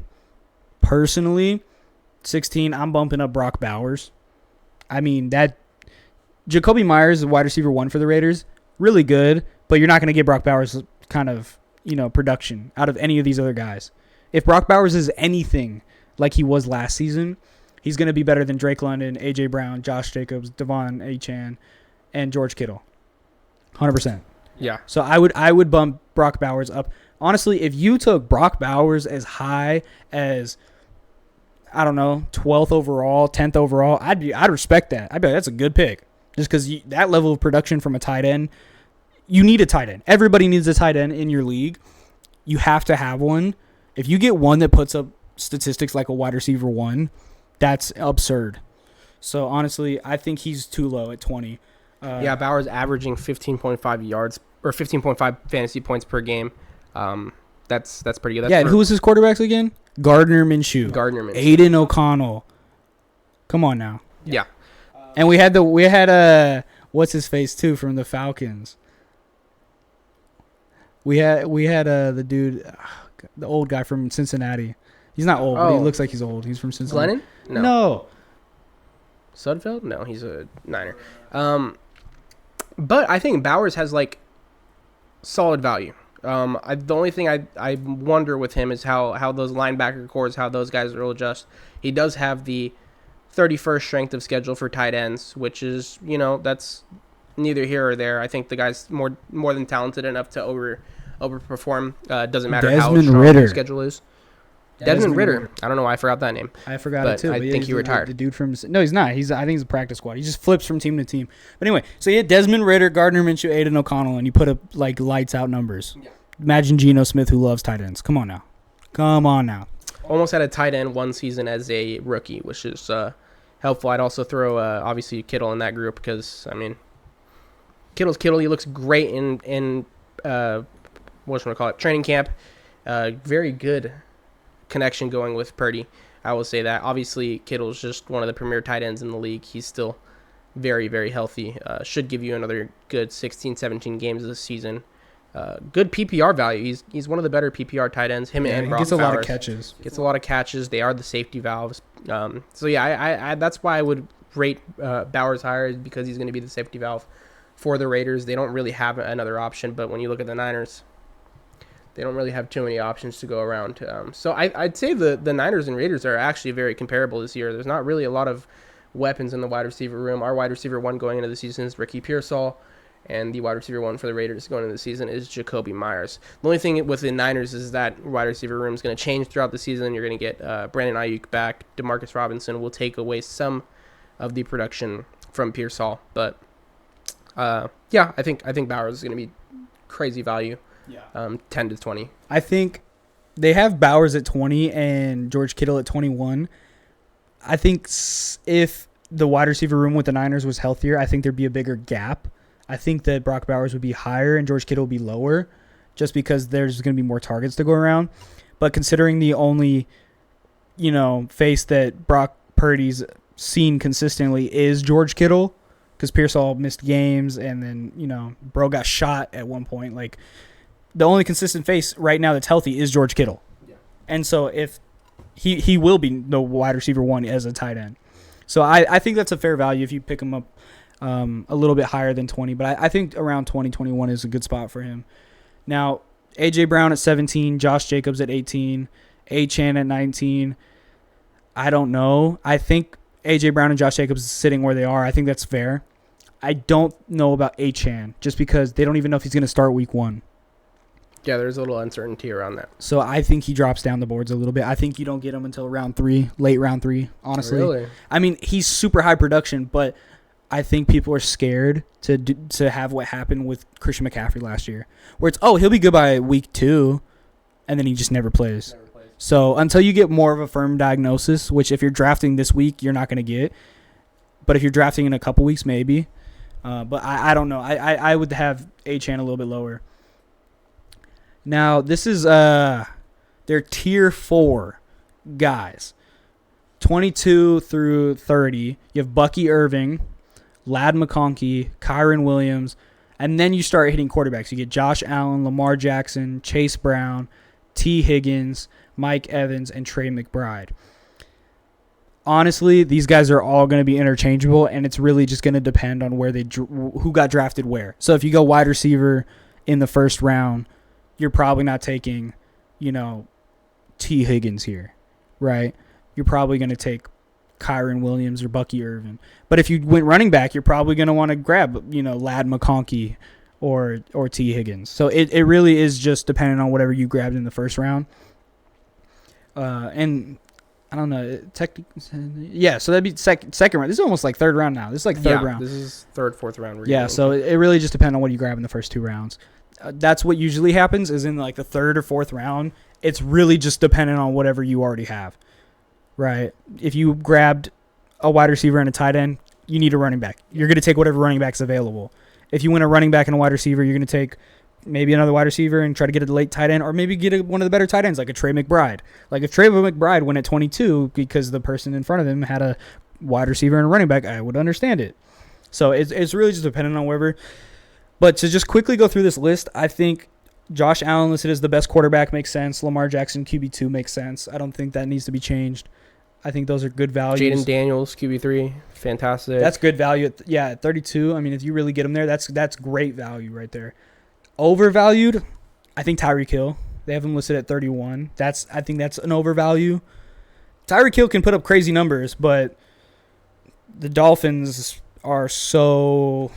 personally, 16, I'm bumping up Brock Bowers. I mean, that Jacoby Myers is wide receiver 1 for the Raiders, really good, but you're not going to get Brock Bowers kind of, production out of any of these other guys. If Brock Bowers is anything like he was last season, he's going to be better than Drake London, A.J. Brown, Josh Jacobs, Devon Achane, and George Kittle. 100%. Yeah. So I would bump Brock Bowers up. Honestly, if you took Brock Bowers as high as, I don't know, 12th overall, 10th overall, I'd respect that. I'd be like, that's a good pick. Just because that level of production from a tight end, you need a tight end. Everybody needs a tight end in your league. You have to have one. If you get one that puts up statistics like a wide receiver 1, that's absurd. So, honestly, I think he's too low at 20. Bowers averaging 15.5 yards or 15.5 fantasy points per game. That's pretty good. And who was his quarterbacks again? Gardner Minshew. Aiden O'Connell. Come on now. Yeah. And we had what's his face too from the Falcons. We had the dude, the old guy from Cincinnati. He's not old, but he looks like he's old. He's from Cincinnati. Glennon? No. Sudfeld? No, he's a Niner. But I think Bowers has solid value. The only thing I wonder with him is how those linebacker cores, how those guys will adjust. He does have the 31st strength of schedule for tight ends, which is, that's neither here or there. I think the guy's more than talented enough to overperform. Doesn't matter how strong the schedule is. Desmond Ridder. I don't know why I forgot that name. I forgot it too. I think he retired. The dude from he's not. I think he's a practice squad. He just flips from team to team. But anyway, so you had Desmond Ridder, Gardner Minshew, Aiden O'Connell, and you put up lights out numbers. Yeah. Imagine Geno Smith, who loves tight ends. Come on now. Almost had a tight end one season as a rookie, which is helpful. I'd also throw obviously Kittle in that group because Kittle's Kittle. He looks great in training camp. Very good connection going with Purdy. I will say that. Obviously, Kittle's just one of the premier tight ends in the league. He's still very, very healthy. Should give you another good 16, 17 games this season. Good PPR value. He's one of the better PPR tight ends. And Brock gets a Bowers. lot of catches. Gets a lot of catches. They are the safety valves. I that's why I would rate Bowers higher, because he's going to be the safety valve for the Raiders. They don't really have another option, but when you look at the Niners, they don't really have too many options to go around. So I'd say the Niners and Raiders are actually very comparable this year. There's not really a lot of weapons in the wide receiver room. Our wide receiver 1 going into the season is Ricky Pearsall, and the wide receiver 1 for the Raiders going into the season is Jacoby Myers. The only thing with the Niners is that wide receiver room is going to change throughout the season. You're going to get Brandon Ayuk back. Demarcus Robinson will take away some of the production from Pearsall. But, I think Bowers is going to be crazy value. Yeah. 10 to 20. I think they have Bowers at 20 and George Kittle at 21. I think if the wide receiver room with the Niners was healthier, I think there'd be a bigger gap. I think that Brock Bowers would be higher and George Kittle would be lower, just because there's going to be more targets to go around. But considering the only, face that Brock Purdy's seen consistently is George Kittle, because Pearsall missed games, and then, you know, bro got shot at one point. Like, the only consistent face right now that's healthy is George Kittle. Yeah. And so if he will be the wide receiver 1 as a tight end. So I think that's a fair value if you pick him up a little bit higher than 20. But I think around 20, 21 is a good spot for him. Now, A.J. Brown at 17, Josh Jacobs at 18, Achane at 19. I don't know. I think A.J. Brown and Josh Jacobs is sitting where they are. I think that's fair. I don't know about Achane just because they don't even know if he's going to start week 1. Yeah, there's a little uncertainty around that. So I think he drops down the boards a little bit. I think you don't get him until round 3, late round 3, honestly. Really? I mean, he's super high production, but I think people are scared to have what happened with Christian McCaffrey last year, where it's, he'll be good by week 2, and then he just never plays. So until you get more of a firm diagnosis, which if you're drafting this week, you're not going to get, but if you're drafting in a couple weeks, maybe. But I don't know. I would have Achane a little bit lower. Now, this is their tier 4 guys. 22 through 30. You have Bucky Irving, Ladd McConkey, Kyron Williams, and then you start hitting quarterbacks. You get Josh Allen, Lamar Jackson, Chase Brown, T. Higgins, Mike Evans, and Trey McBride. Honestly, these guys are all going to be interchangeable, and it's really just going to depend on where who got drafted where. So if you go wide receiver in the first round, you're probably not taking, T. Higgins here, right? You're probably going to take Kyron Williams or Bucky Irvin. But if you went running back, you're probably going to want to grab, Ladd McConkey or T. Higgins. So it really is just depending on whatever you grabbed in the first round. And I don't know. So that'd be second round. This is almost like third round now. This is like third round. This is third, fourth round. Yeah, so it really just depends on what you grab in the first 2 rounds. That's what usually happens is in like the third or fourth round, it's really just dependent on whatever you already have, right? If you grabbed a wide receiver and a tight end, you need a running back. You're going to take whatever running back's available. If you win a running back and a wide receiver, you're going to take maybe another wide receiver and try to get a late tight end, or maybe get one of the better tight ends like a Trey McBride. Like if Trey McBride went at 22 because the person in front of him had a wide receiver and a running back, I would understand it. So it's really just dependent on wherever. But to just quickly go through this list, I think Josh Allen listed as the best quarterback makes sense. Lamar Jackson, QB2 makes sense. I don't think that needs to be changed. I think those are good values. Jaden Daniels, QB3, fantastic. That's good value. At 32, I mean, if you really get him there, that's great value right there. Overvalued, I think Tyreek Hill. They have him listed at 31. I think that's an overvalue. Tyreek Hill can put up crazy numbers, but the Dolphins are so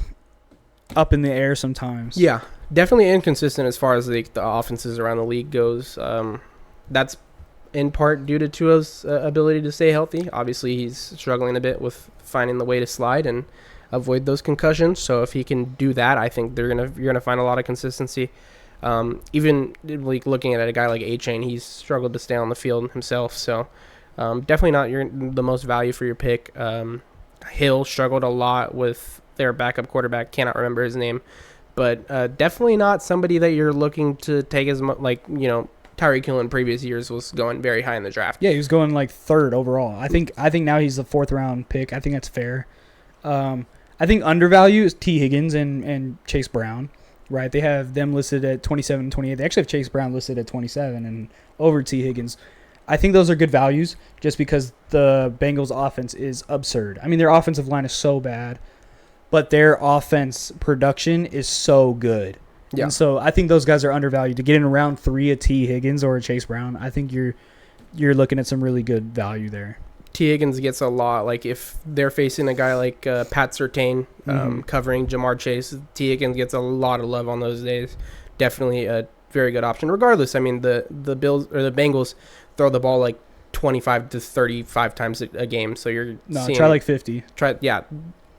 up in the air sometimes. Yeah, definitely inconsistent as far as the offenses around the league goes. That's in part due to Tua's ability to stay healthy. Obviously, he's struggling a bit with finding the way to slide and avoid those concussions. So if he can do that, I think you're gonna find a lot of consistency. Even like looking at a guy like Achane, he's struggled to stay on the field himself. So definitely not the most value for your pick. Hill struggled a lot with their backup quarterback. Cannot remember his name, but definitely not somebody that you're looking to take as much. Tyreek Hill in previous years was going very high in the draft. Yeah, he was going like third overall. I think now he's the 4th round pick. I think that's fair. I think undervalue is T. Higgins and Chase Brown, right? They have them listed at 27 and 28. They actually have Chase Brown listed at 27 and over T. Higgins. I think those are good values just because the Bengals offense is absurd. I mean, their offensive line is so bad, but their offense production is so good. Yeah. And so I think those guys are undervalued. To get in round 3 a T. Higgins or a Chase Brown, I think you're looking at some really good value there. T. Higgins gets a lot. Like if they're facing a guy like Pat Surtain covering Jamar Chase, T. Higgins gets a lot of love on those days. Definitely a very good option. Regardless, I mean the Bills or the Bengals throw the ball like 25 to 35 times a game. So you're try like 50.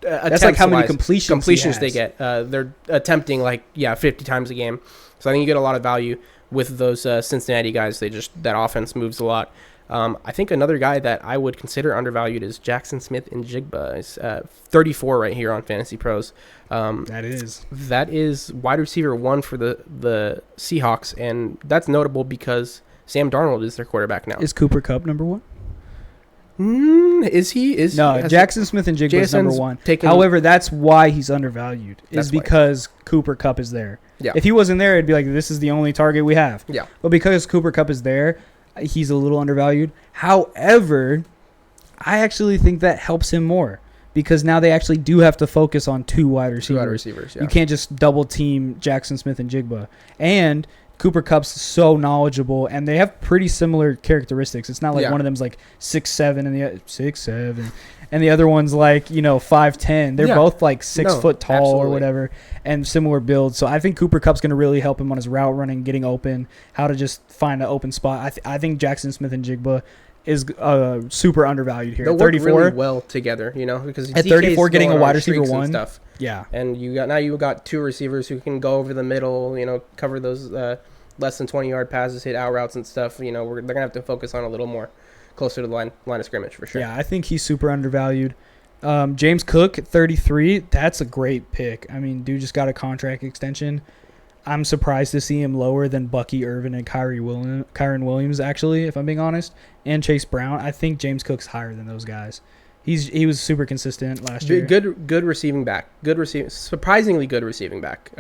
That's like how many completions they get. They're attempting 50 times a game. So I think you get a lot of value with those Cincinnati guys. That offense moves a lot. I think another guy that I would consider undervalued is Jackson Smith in Jigba. He's 34 right here on Fantasy Pros. That is wide receiver 1 for the Seahawks, and that's notable because Sam Darnold is their quarterback now. Is Cooper Kupp number 1? Is he? No, Jackson Smith and Jigba is number one. However, that's why he's undervalued. Is because Cooper Kupp is there. Yeah. If he wasn't there, it'd be like, this is the only target we have. Yeah. But because Cooper Kupp is there, he's a little undervalued. However, I actually think that helps him more because now they actually do have to focus on two wide receivers. Yeah. You can't just double team Jackson Smith and Jigba. And Cooper Kupp's so knowledgeable, and they have pretty similar characteristics. It's not like one of them's like 6'7", and the 6'7", and the other one's like 5'10". They're both like 6 foot tall or whatever, and similar builds. So I think Cooper Kupp's going to really help him on his route running, getting open, how to just find an open spot. I think Jackson Smith and Jigba is super undervalued here. They'll work really well together, because at 34, getting a wide receiver one stuff. Yeah, and you got two receivers who can go over the middle, cover those less than 20-yard passes, hit out routes and stuff. They're gonna have to focus on a little more closer to the line of scrimmage for sure. Yeah, I think he's super undervalued. James Cook, 33, that's a great pick. I mean, dude just got a contract extension. I'm surprised to see him lower than Bucky Irvin and Kyren Williams, actually, if I'm being honest, and Chase Brown. I think James Cook's higher than those guys. He was super consistent last year. Good receiving back. Surprisingly good receiving back.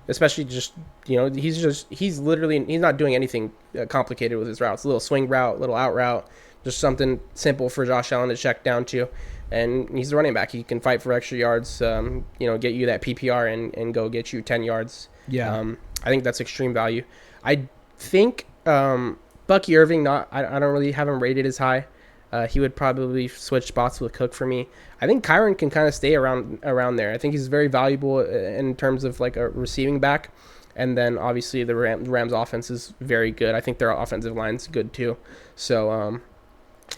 Especially just he's not doing anything complicated with his routes. A little swing route, little out route, just something simple for Josh Allen to check down to. And he's the running back. He can fight for extra yards. Get you that PPR and go get you 10 yards. Yeah. I think that's extreme value. I think Bucky Irving, I don't really have him rated as high. He would probably switch spots with Cook for me. I think Kyren can kind of stay around there. I think he's very valuable in terms of like a receiving back. And then obviously the Rams offense is very good. I think their offensive line's good too. So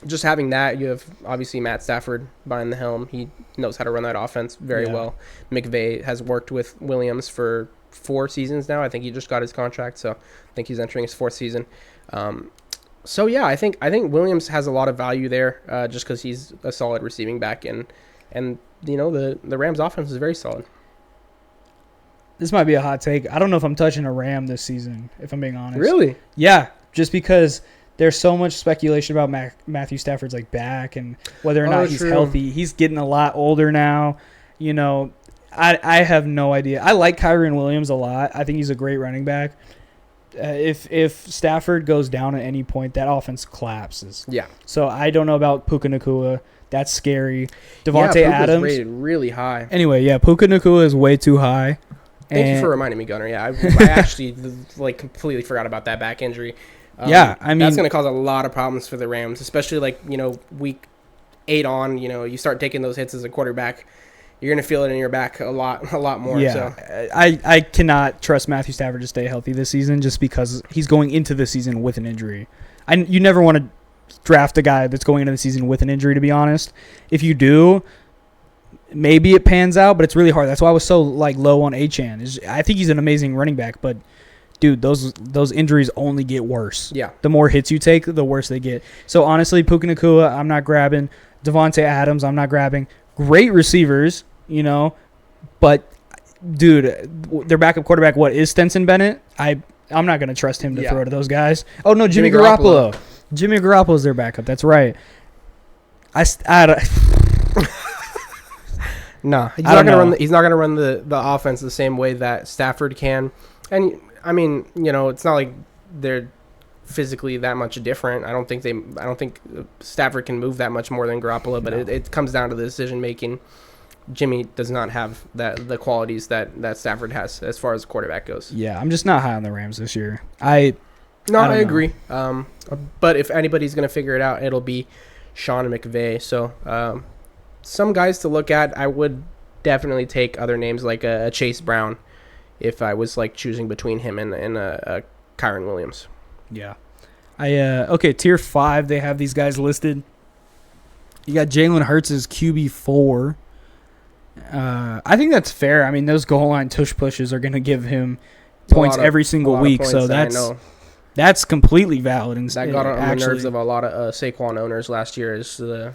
just having that, you have obviously Matt Stafford behind the helm. He knows how to run that offense very well. McVay has worked with Williams for 4 seasons now. I think he just got his contract, so I think he's entering his 4th season. I think Williams has a lot of value there, just because he's a solid receiving back, and the Rams offense is very solid. This might be a hot take. I don't know if I'm touching a Ram this season, if I'm being honest. Really? Yeah, just because there's so much speculation about Matthew Stafford's like back and whether or not he's healthy. He's getting a lot older now. I have no idea. I like Kyren Williams a lot. I think he's a great running back. If Stafford goes down at any point, that offense collapses. Yeah. So I don't know about Puka Nacua. That's scary. Devontae Adams rated really high. Anyway, yeah, Puka Nacua is way too high. Thank you for reminding me, Gunner. Yeah, I actually completely forgot about that back injury. I mean that's going to cause a lot of problems for the Rams, especially week 8 on. You start taking those hits as a quarterback. You're going to feel it in your back a lot more. Yeah, so. I cannot trust Matthew Stafford to stay healthy this season just because he's going into the season with an injury. You never want to draft a guy that's going into the season with an injury, to be honest. If you do, maybe it pans out, but it's really hard. That's why I was so low on Achane. I think he's an amazing running back, but dude, those injuries only get worse. Yeah. The more hits you take, the worse they get. So honestly, Puka Nacua, I'm not grabbing. Devontae Adams, I'm not grabbing. Great receivers, but dude, their backup quarterback, what is Stetson Bennett? I'm not going to trust him to throw to those guys. Oh no, Jimmy Garoppolo. Jimmy Garoppolo's their backup. That's right. No, he's not going to run the offense the same way that Stafford can. And I mean, it's not like they're physically that much different. I don't think Stafford can move that much more than Garoppolo, but it comes down to the decision making. Jimmy does not have the qualities that Stafford has as far as quarterback goes. Yeah, I'm just not high on the Rams this year. I agree. But if anybody's going to figure it out, it'll be Sean McVay. So some guys to look at, I would definitely take other names like a Chase Brown if I was choosing between him and a Kyren Williams. Yeah. Okay, tier 5, they have these guys listed. You got Jalen Hurts as QB4. I think that's fair. I mean, those goal line tush pushes are going to give him points every single week, so that's completely valid. That got on the nerves of a lot of Saquon owners last year. Is the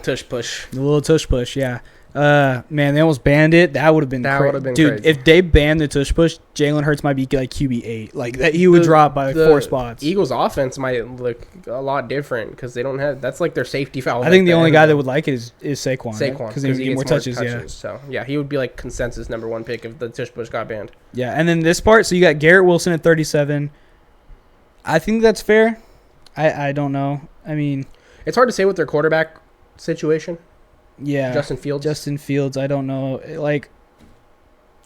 tush push, the little tush push, yeah. Man, they almost banned it. That would have been crazy. Dude, if they banned the tush push, Jalen Hurts might be like QB8. Like that, he would drop by like 4 spots. Eagles' offense might look a lot different because they don't have. That's like their safety foul. I think the only guy that would like it is Saquon. Saquon because he would get more touches. Yeah. So yeah, he would be like consensus number 1 pick if the tush push got banned. Yeah, and then this part. So you got Garrett Wilson at 37. I think that's fair. I don't know. I mean, it's hard to say with their quarterback situation. Yeah, Justin Fields. I don't know. Like,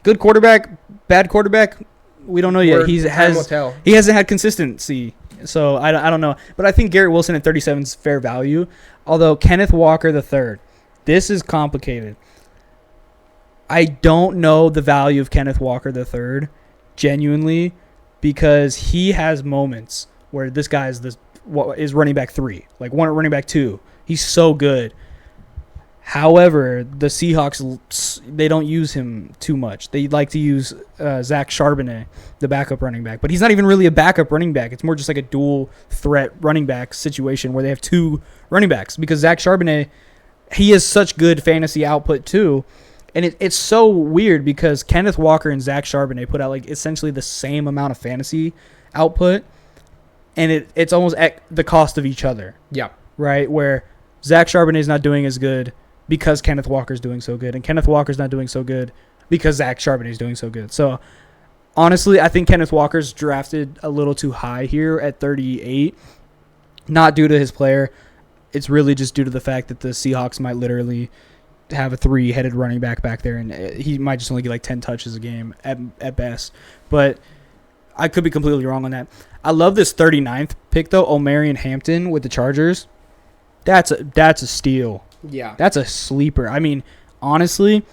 good quarterback, bad quarterback. We don't know yet. He hasn't had consistency, so I don't know. But I think Garrett Wilson at 37 is fair value. Although Kenneth Walker III, this is complicated. I don't know the value of Kenneth Walker III, genuinely, because he has moments where this guy is running back 3, like one running back 2. He's so good. However, the Seahawks, they don't use him too much. They like to use Zach Charbonnet, the backup running back. But he's not even really a backup running back. It's more just like a dual threat running back situation where they have 2 running backs. Because Zach Charbonnet, he has such good fantasy output too. And it's so weird because Kenneth Walker and Zach Charbonnet put out like essentially the same amount of fantasy output. And it's almost at the cost of each other. Yeah. Right? Where Zach Charbonnet is not doing as good because Kenneth Walker's doing so good. And Kenneth Walker's not doing so good because Zach Charbonnet is doing so good. So, honestly, I think Kenneth Walker's drafted a little too high here at 38. Not due to his player. It's really just due to the fact that the Seahawks might literally have a 3-headed running back there. And he might just only get like 10 touches a game at best. But I could be completely wrong on that. I love this 39th pick, though. Omarion Hampton with the Chargers. That's a steal. Yeah. That's a sleeper. I mean, honestly,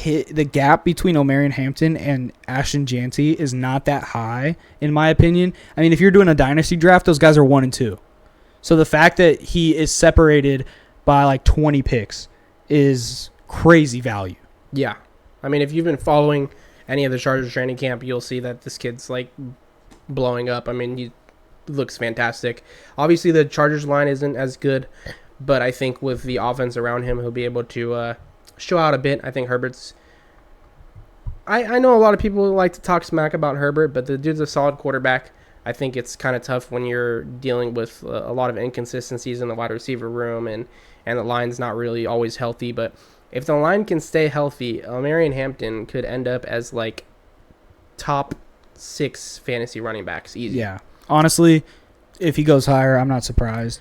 the gap between Omarion Hampton and Ashton Jeanty is not that high, in my opinion. I mean, if you're doing a dynasty draft, those guys are 1 and 2. So the fact that he is separated by like 20 picks is crazy value. Yeah. I mean, if you've been following any of the Chargers training camp, you'll see that this kid's like blowing up. I mean, he looks fantastic. Obviously, the Chargers line isn't as good, but I think with the offense around him, he'll be able to show out a bit. I think Herbert's... I know a lot of people like to talk smack about Herbert, but the dude's a solid quarterback. I think it's kind of tough when you're dealing with a lot of inconsistencies in the wide receiver room, and the line's not really always healthy. But if the line can stay healthy, Omarion Hampton could end up as like top 6 fantasy running backs easy. Yeah. Honestly, if he goes higher, I'm not surprised.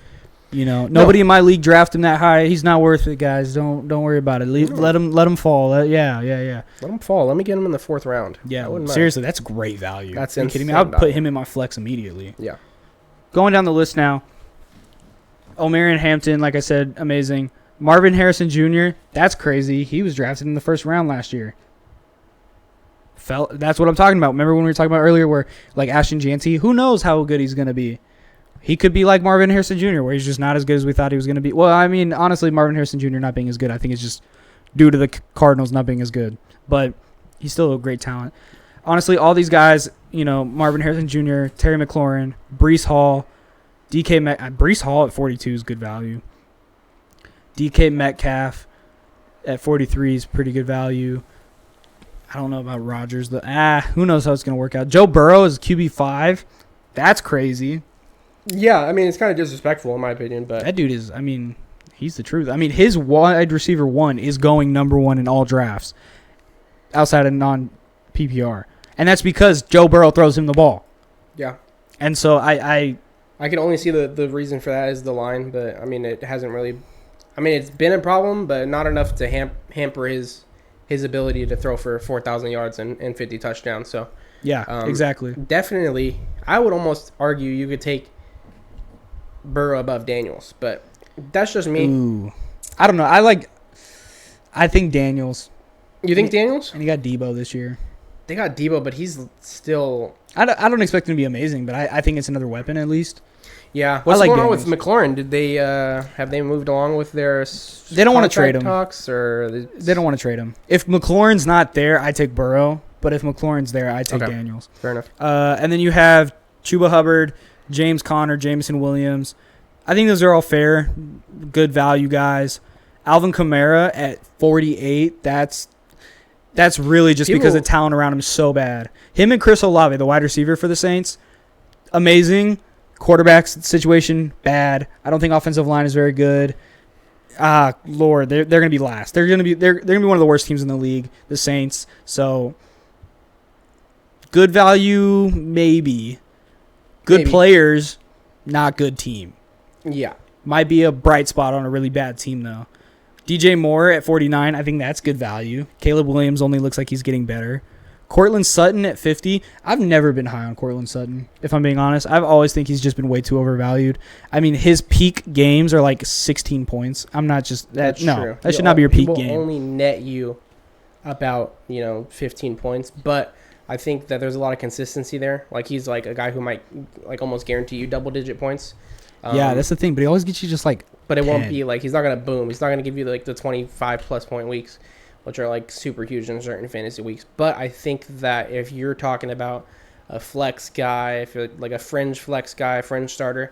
You know, nobody in my league drafted him that high. He's not worth it, guys. Don't worry about it. Let him fall. Yeah. Let him fall. Let me get him in the 4th round. Yeah, seriously, that's great value. That's insane. Kidding me? I'll put him in my flex immediately. Yeah. Going down the list now. Omarion Hampton, like I said, amazing. Marvin Harrison Jr., that's crazy. He was drafted in the 1st round last year. That's what I'm talking about. Remember when we were talking about earlier where, like, Ashton Jeanty, who knows how good he's going to be? He could be like Marvin Harrison Jr., where he's just not as good as we thought he was going to be. Well, I mean, honestly, Marvin Harrison Jr. not being as good, I think it's just due to the Cardinals not being as good. But he's still a great talent. Honestly, all these guys, you know, Marvin Harrison Jr., Terry McLaurin, Breece Hall, Breece Hall at 42 is good value. DK Metcalf at 43 is pretty good value. I don't know about Rodgers. Who knows how it's going to work out. Joe Burrow is QB5. That's crazy. Yeah, I mean, it's kind of disrespectful in my opinion, but that dude is, I mean, he's the truth. I mean, his wide receiver 1 is going number 1 in all drafts outside of non-PPR. And that's because Joe Burrow throws him the ball. Yeah. And so I can only see the reason for that is the line, but, I mean, it hasn't really... I mean, it's been a problem, but not enough to hamper his ability to throw for 4,000 yards and 50 touchdowns. So yeah, exactly. Definitely, I would almost argue you could take Burrow above Daniels, but that's just me. Ooh. I don't know. I think Daniels. You think Daniels? And he got Debo this year. They got Debo, but he's still... I don't expect him to be amazing, but I think it's another weapon at least. Yeah. What's going on with McLaurin? Did they have they moved along with their They don't want to trade him. Talks, or they don't want to trade him. If McLaurin's not there, I take Burrow, but if McLaurin's there, I take Daniels. Fair enough. And then you have Chuba Hubbard, James Conner, Jameson Williams. I think those are all fair, good value guys. Alvin Kamara at 48, that's really just because the talent around him is so bad. Him and Chris Olave, the wide receiver for the Saints, amazing. Quarterback situation, bad. I don't think offensive line is very good. Lord, they're going to be last. They're going to be one of the worst teams in the league, the Saints. So good value, maybe. Good players, not good team. Yeah. Might be a bright spot on a really bad team, though. DJ Moore at 49, I think that's good value. Caleb Williams only looks like he's getting better. Courtland Sutton at 50. I've never been high on Courtland Sutton, if I'm being honest. I've always think he's just been way too overvalued. I mean, his peak games are like 16 points. I'm not just that. No, true. That should not be your peak game. He will only net you about 15 points, but I think that there's a lot of consistency there. Like he's like a guy who might like almost guarantee you double-digit points. Yeah, that's the thing. But he always gets you just like. But it 10. won't be like he's not gonna boom. He's not gonna give you like the 25+ point weeks, which are like super huge in certain fantasy weeks. But I think that if you're talking about a flex guy, if you're like a fringe flex guy, fringe starter,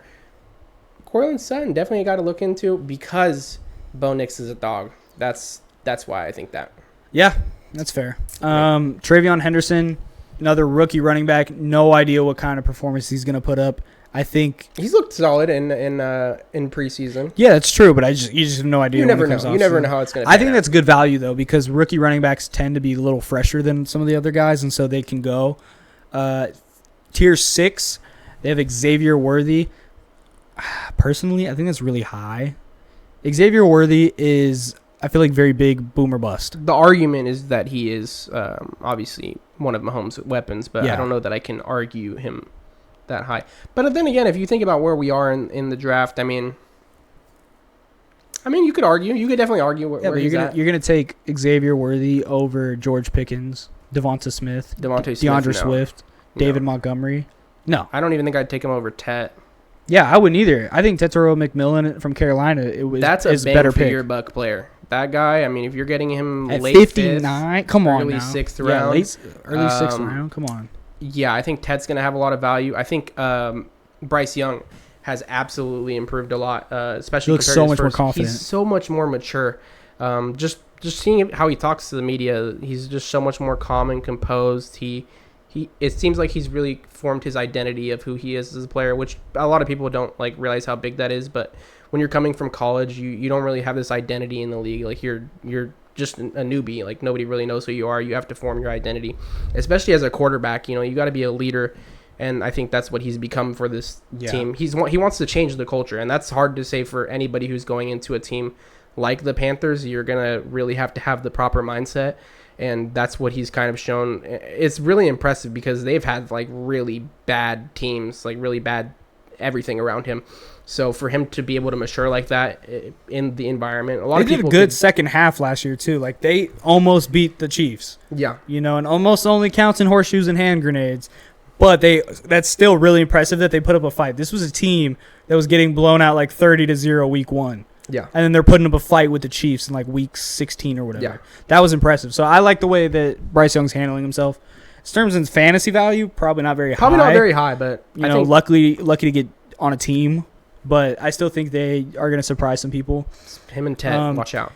Courtland Sutton definitely got to look into because Bo Nix is a dog. That's why I think that. Yeah, that's fair. Travion Henderson, another rookie running back. No idea what kind of performance he's gonna put up. I think he's looked solid in preseason. Yeah, that's true, but you just have no idea. You never know. You never know how it's going to. I think that's good value though, because rookie running backs tend to be a little fresher than some of the other guys, and so they can go. Tier 6, they have Xavier Worthy. Personally, I think that's really high. Xavier Worthy is, I feel like, very big boomer bust. The argument is that he is obviously one of Mahomes' weapons, but I don't know that I can argue him that high. But then again, if you think about where we are in the draft, I mean, you could argue. You could definitely argue where he's at. You're gonna take Xavier Worthy over George Pickens, Devonta Smith, DeAndre Swift, David Montgomery. No, I don't even think I'd take him over Tet. Yeah, I wouldn't either. I think Tetairoa McMillan from Carolina that's a better bang for pick. Your buck player. That guy. I mean, if you're getting him at late 59, come on, early now. 6th round, early 6th round. Come on. Yeah, I think Ted's going to have a lot of value. I think Bryce Young has absolutely improved a lot, especially he looks so much more confident. He's so much more mature. Just seeing how he talks to the media, he's just so much more calm and composed. It seems like he's really formed his identity of who he is as a player, which a lot of people don't like realize how big that is. But when you're coming from college, you don't really have this identity in the league. Like you're just a newbie. Like nobody really knows who you are. You have to form your identity, especially as a quarterback. You got to be a leader, and I think that's what he's become for this team. He wants to change the culture, and that's hard to say for anybody who's going into a team like the Panthers. You're gonna really have to have the proper mindset, and that's what he's kind of shown. It's really impressive because they've had like really bad teams, like really bad everything around him. So for him to be able to mature like that in the environment, a lot of people did a good second half last year too. Like they almost beat the Chiefs. Yeah, and almost only counts in horseshoes and hand grenades. But that's still really impressive that they put up a fight. This was a team that was getting blown out like 30-0 week 1. Yeah, and then they're putting up a fight with the Chiefs in like week 16 or whatever. Yeah, that was impressive. So I like the way that Bryce Young's handling himself. In terms of fantasy value, probably not very high. Probably not very high, but I think lucky to get on a team. But I still think they are going to surprise some people. Him and Ted, watch out.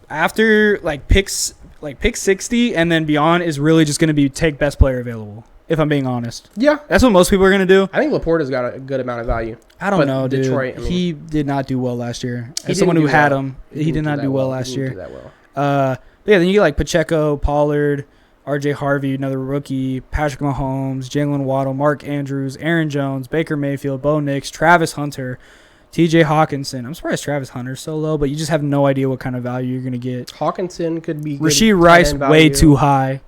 After pick 60 and then beyond is really just going to be take best player available, if I'm being honest. Yeah. That's what most people are going to do. I think Laporta's got a good amount of value. I don't know, dude. Detroit, he did not do well last year. As someone who had him, he did not do well last year. He didn't do that well. But then you get Pacheco, Pollard, R.J. Harvey, another rookie, Patrick Mahomes, Jalen Waddle, Mark Andrews, Aaron Jones, Baker Mayfield, Bo Nix, Travis Hunter, T.J. Hawkinson. I'm surprised Travis Hunter's so low, but you just have no idea what kind of value you're going to get. Hawkinson could be good. Rashee Rice, way too high.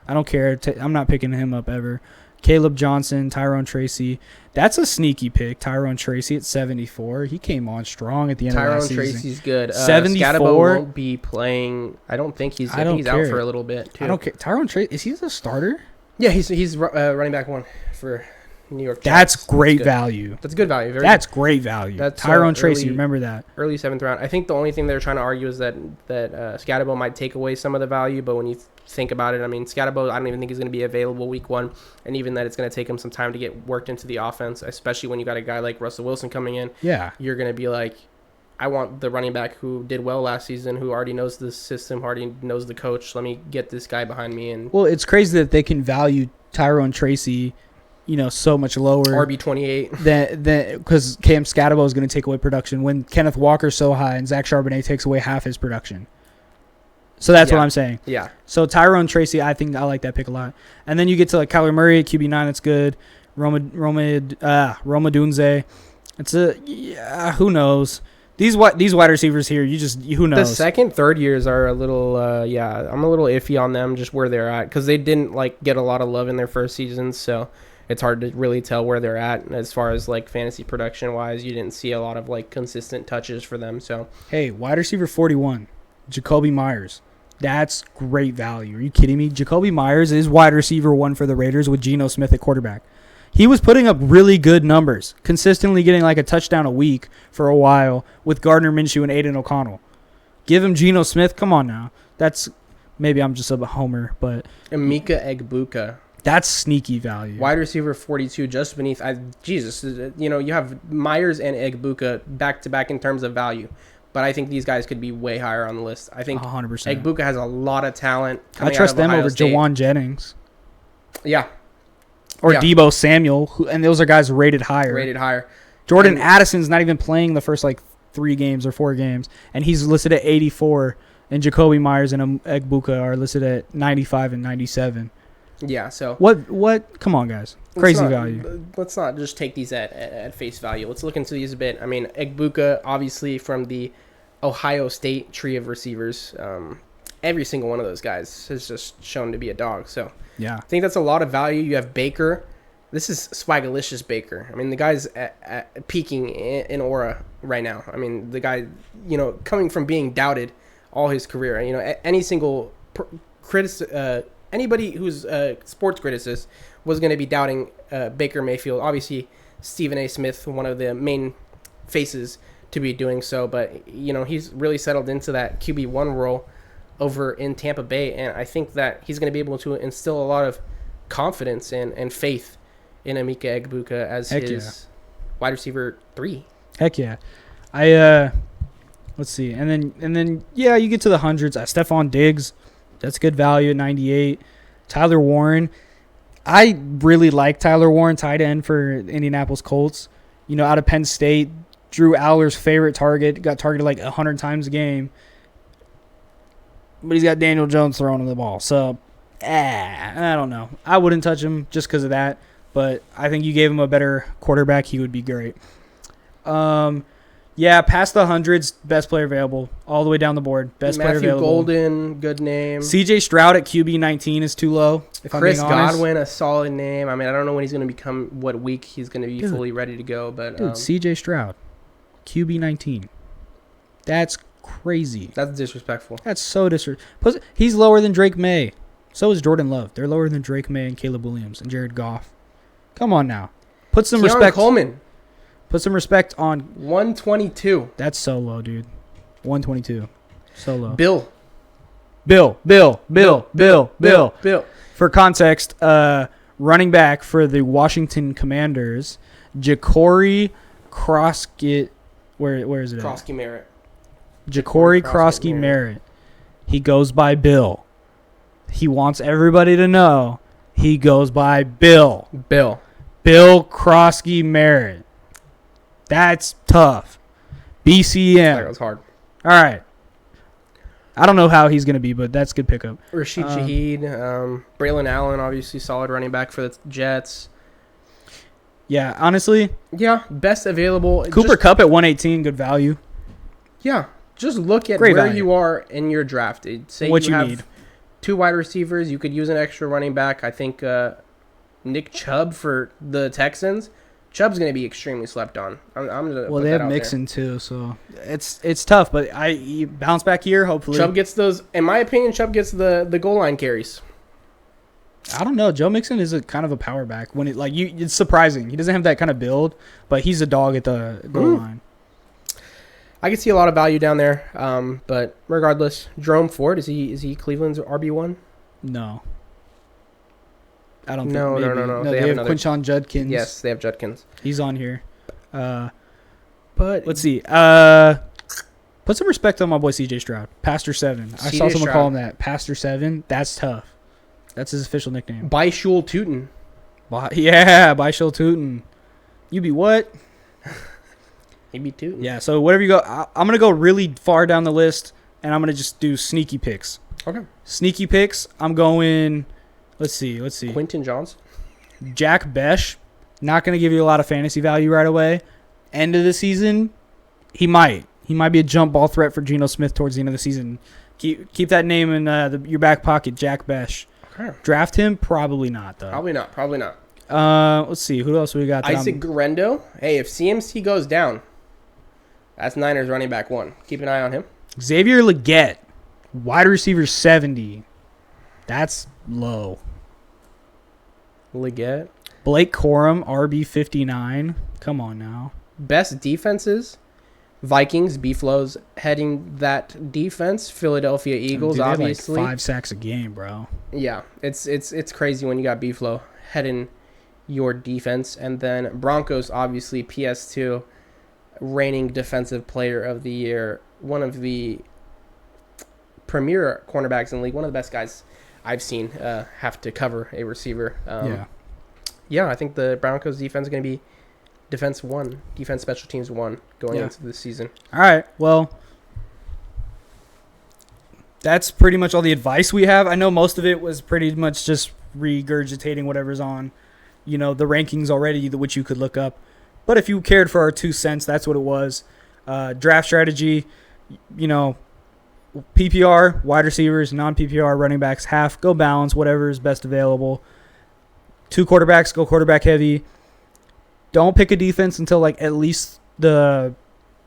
I don't care. I'm not picking him up ever. Caleb Johnson, Tyrone Tracy. That's a sneaky pick. Tyrone Tracy at 74. He came on strong at the end of last season. Tyrone Tracy's good. 74. Scatabo won't be playing. I don't think he's. I think he's out for a little bit too. I don't care. Tyrone Tracy, is he the starter? Yeah, he's running back 1 for New York Jets. That's great value. That's good value. That's great value. That's Tyrone Tracy. Remember that. Early 7th round. I think the only thing they're trying to argue is that Scatabo might take away some of the value, but when you think about it, I mean, Scatabo, I don't even think he's going to be available week 1, and even that it's going to take him some time to get worked into the offense, especially when you got a guy like Russell Wilson coming in. Yeah. You're going to be like, I want the running back who did well last season, who already knows the system, already knows the coach. Let me get this guy behind me. And well, it's crazy that they can value Tyrone Tracy, so much lower. RB28. Than because Cam Scatabo is going to take away production when Kenneth Walker's so high and Zach Charbonnet takes away half his production. So that's what I'm saying. Yeah. So Tyrone Tracy, I think I like that pick a lot. And then you get to like Kyler Murray at QB9, that's good. Roma Dunze. Who knows? These wide receivers here, who knows? The second, third years are a little, I'm a little iffy on them, just where they're at, because they didn't get a lot of love in their first seasons, so it's hard to really tell where they're at as far as fantasy production wise. You didn't see a lot of consistent touches for them. So hey, wide receiver 41, Jacoby Myers. That's great value. Are you kidding me? Jacoby Myers is wide receiver 1 for the Raiders with Geno Smith at quarterback. He was putting up really good numbers, consistently getting a touchdown a week for a while with Gardner Minshew and Aiden O'Connell. Give him Geno Smith. Come on now. Maybe I'm just a homer, but Emeka Egbuka. That's sneaky value. Wide receiver 42, just beneath. You have Myers and Egbuka back to back in terms of value. But I think these guys could be way higher on the list. I think 100%. Egbuka has a lot of talent. I trust them over Jawan Jennings. Yeah. Or Deebo Samuel, and those are guys rated higher. Jordan Addison's not even playing the first 3 games or 4 games, and he's listed at 84, and Jacoby Myers and Egbuka are listed at 95 and 97. Yeah, so... What? Come on, guys. Crazy value. Let's not just take these at face value. Let's look into these a bit. I mean, Egbuka, obviously, from the Ohio State tree of receivers, every single one of those guys has just shown to be a dog. So yeah, I think that's a lot of value. You have Baker. This is Swagalicious Baker. I mean, the guy's at peaking in aura right now. I mean, the guy, coming from being doubted all his career. Any single anybody who's a sports criticist was going to be doubting Baker Mayfield. Obviously, Stephen A. Smith, one of the main faces to be doing so, but he's really settled into that QB1 role over in Tampa Bay, and I think that he's going to be able to instill a lot of confidence and faith in Emeka Egbuka as his wide receiver 3. Heck yeah. Let's see. And then you get to the hundreds. Stephon Diggs, that's good value at 98. Tyler Warren. I really like Tyler Warren, tight end for Indianapolis Colts. Out of Penn State, Drew Aller's favorite target, got targeted 100 times a game. But he's got Daniel Jones throwing him the ball. So, I don't know. I wouldn't touch him just because of that. But I think you gave him a better quarterback, he would be great. Past the hundreds, best player available. All the way down the board. Best player available. Matthew Golden, good name. CJ Stroud at QB 19 is too low. Chris Godwin, a solid name. I mean, I don't know when he's going to become, what week he's going to be fully ready to go. But CJ Stroud, QB 19. That's crazy. That's disrespectful. That's so disrespectful. He's lower than Drake May. So is Jordan Love. They're lower than Drake May and Caleb Williams and Jared Goff. Come on now. Put some respect. Coleman. Put some respect on 122. That's so low, dude. 122. So low. Bill. For context, running back for the Washington Commanders, Ja'Cory Croskett. Where is it? Krosky Merritt. Ja'Cory Krosky Merritt. He goes by Bill. He wants everybody to know he goes by Bill. Bill Krosky Merritt. That's tough. BCM. That was hard. All right. I don't know how he's going to be, but that's good pickup. Rashid Shaheed. Braylon Allen, obviously solid running back for the Jets. Yeah, honestly. Yeah, best available. Cooper Kupp at 118, good value. Yeah, just look at where you are in your draft. Say what you have need. 2 wide receivers. You could use an extra running back. I think Nick Chubb for the Texans. Chubb's going to be extremely slept on. I'm going to Well, they have Mixon too, so it's tough. But he bounce back here, hopefully. Chubb gets those. In my opinion, Chubb gets the goal line carries. I don't know. Joe Mixon is a kind of a power back. When it's surprising. He doesn't have that kind of build, but he's a dog at the goal line. I can see a lot of value down there. But regardless, Jerome Ford, is he Cleveland's RB1? No. I don't think. No. They have Quinshon Judkins. Yes, they have Judkins. He's on here. But let's see. Put some respect on my boy CJ Stroud. Pastor 7. I saw someone call him that. Pastor 7. That's tough. That's his official nickname. Byshul Tootin. Yeah, Byshul Tootin. You be what? He be Tootin. Yeah, so whatever you go. I'm going to go really far down the list, and I'm going to just do sneaky picks. Okay. Sneaky picks. I'm going, let's see. Quentin Johns. Jack Besh. Not going to give you a lot of fantasy value right away. End of the season, he might. He might be a jump ball threat for Geno Smith towards the end of the season. Keep that name in your back pocket, Jack Besh. Okay. Draft him? Probably not, though. Probably not. Let's see. Who else we got? Isaac Guerrero. Hey, if CMC goes down, that's Niners running back 1. Keep an eye on him. Xavier Legette, wide receiver 70. That's low. Legette. Blake Corum, RB 59. Come on now. Best defenses. Vikings, B-Flows heading that defense. Philadelphia Eagles, Dude, obviously. Like 5 sacks a game, bro. Yeah, it's crazy when you got B-Flow heading your defense. And then Broncos, obviously, PS2, reigning defensive player of the year. One of the premier cornerbacks in the league. One of the best guys I've seen have to cover a receiver. Yeah, I think the Broncos defense is going to be defense special teams 1 going into this season. All right, well, that's pretty much all the advice we have. I know most of it was pretty much just regurgitating whatever's on, the rankings already, which you could look up. But if you cared for our 2 cents, that's what it was. Draft strategy, PPR, wide receivers, non-PPR, running backs, half, go balance, whatever is best available. 2 quarterbacks, go quarterback heavy. Don't pick a defense until like at least the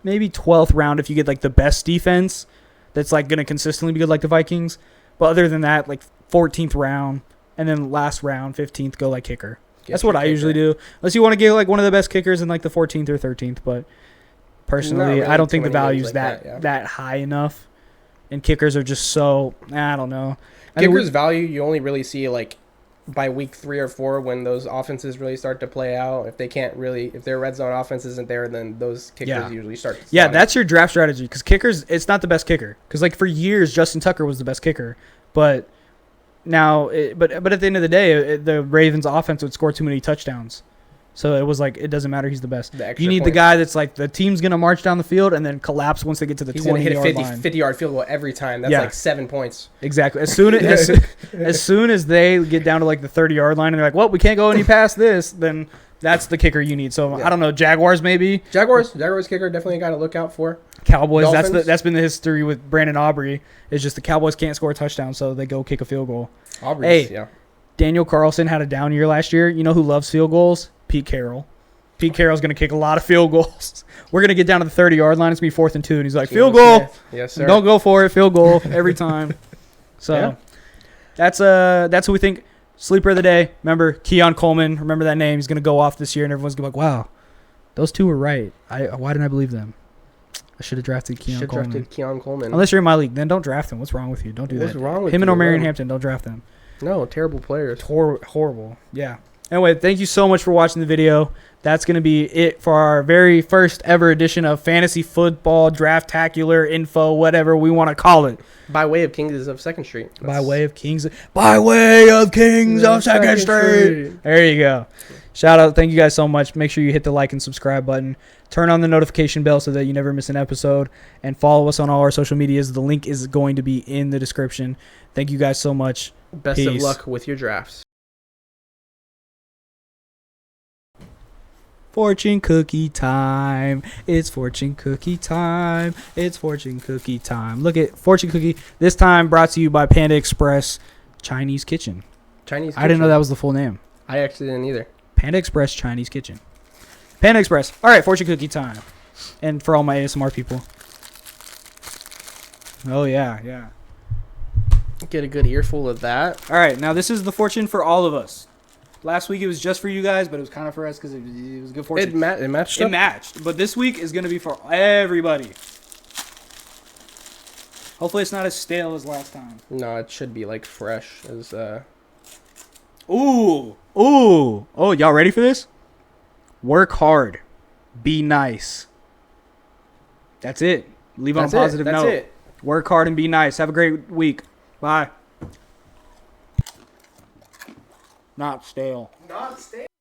maybe 12th round if you get like the best defense that's like going to consistently be good like the Vikings. But other than that, like 14th round and then last round, 15th, go like kicker. That's what I usually do. Unless you want to get like one of the best kickers in like the 14th or 13th. But personally, really I don't think the value's like that high enough. And kickers are just so, I don't know. Kickers' value, you only really see like by week 3 or 4 when those offenses really start to play out. If their red zone offense isn't there, then those kickers usually start to Yeah, that's your draft strategy. Because kickers, it's not the best kicker. Because like for years, Justin Tucker was the best kicker. But now, but at the end of the day, the Ravens offense would score too many touchdowns. So it was like, it doesn't matter. He's the best. You need the guy that's like, the team's going to march down the field and then collapse once they get to the 20-yard line. He's going to hit a 50-yard field goal every time. That's like 7 points. Exactly. As soon as they get down to like the 30-yard line and they're like, well, we can't go any past this, then that's the kicker you need. So I don't know, Jaguars maybe. Jaguars kicker, definitely a guy to look out for. Cowboys, that's been the history with Brandon Aubrey. It's just the Cowboys can't score a touchdown, so they go kick a field goal. Daniel Carlson had a down year last year. You know who loves field goals? Pete Carroll. Pete Carroll's going to kick a lot of field goals. We're going to get down to the 30-yard line. It's going to be 4th and 2. And he's like, field goal. Yes, sir. Don't go for it. Field goal every time. So that's who we think. Sleeper of the day. Remember, Keon Coleman. Remember that name. He's going to go off this year, and everyone's going to be like, wow, those two were right. Why didn't I believe them? I should have drafted Keon Coleman. Unless you're in my league. Then don't draft him. What's wrong with you? Don't do that. What's wrong with him and O'Marion Hampton, don't draft them. No, terrible players. Horrible. Yeah. Anyway, thank you so much for watching the video. That's going to be it for our very first ever edition of Fantasy Football Draftacular Info, whatever we want to call it. By way of Kings of 2nd Street. By way of Kings of 2nd Street. There you go. Shout out. Thank you guys so much. Make sure you hit the like and subscribe button. Turn on the notification bell so that you never miss an episode. And follow us on all our social medias. The link is going to be in the description. Thank you guys so much. Best of luck with your drafts. Fortune cookie time. It's fortune cookie time. It's fortune cookie time. Look at fortune cookie. This time brought to you by Panda Express Chinese Kitchen. I didn't know that was the full name. I actually didn't either. Panda Express Chinese Kitchen. Panda Express. All right, fortune cookie time. And for all my ASMR people. Oh, yeah. Get a good earful of that. All right, now this is the fortune for all of us. Last week it was just for you guys, but it was kind of for us because it was good fortune. It matched. It matched, but this week is going to be for everybody. Hopefully it's not as stale as last time. No, it should be like fresh as. Ooh! Oh, y'all ready for this? Work hard, be nice. That's it. Leave on a positive note. That's it. Work hard and be nice. Have a great week. Bye. Not stale.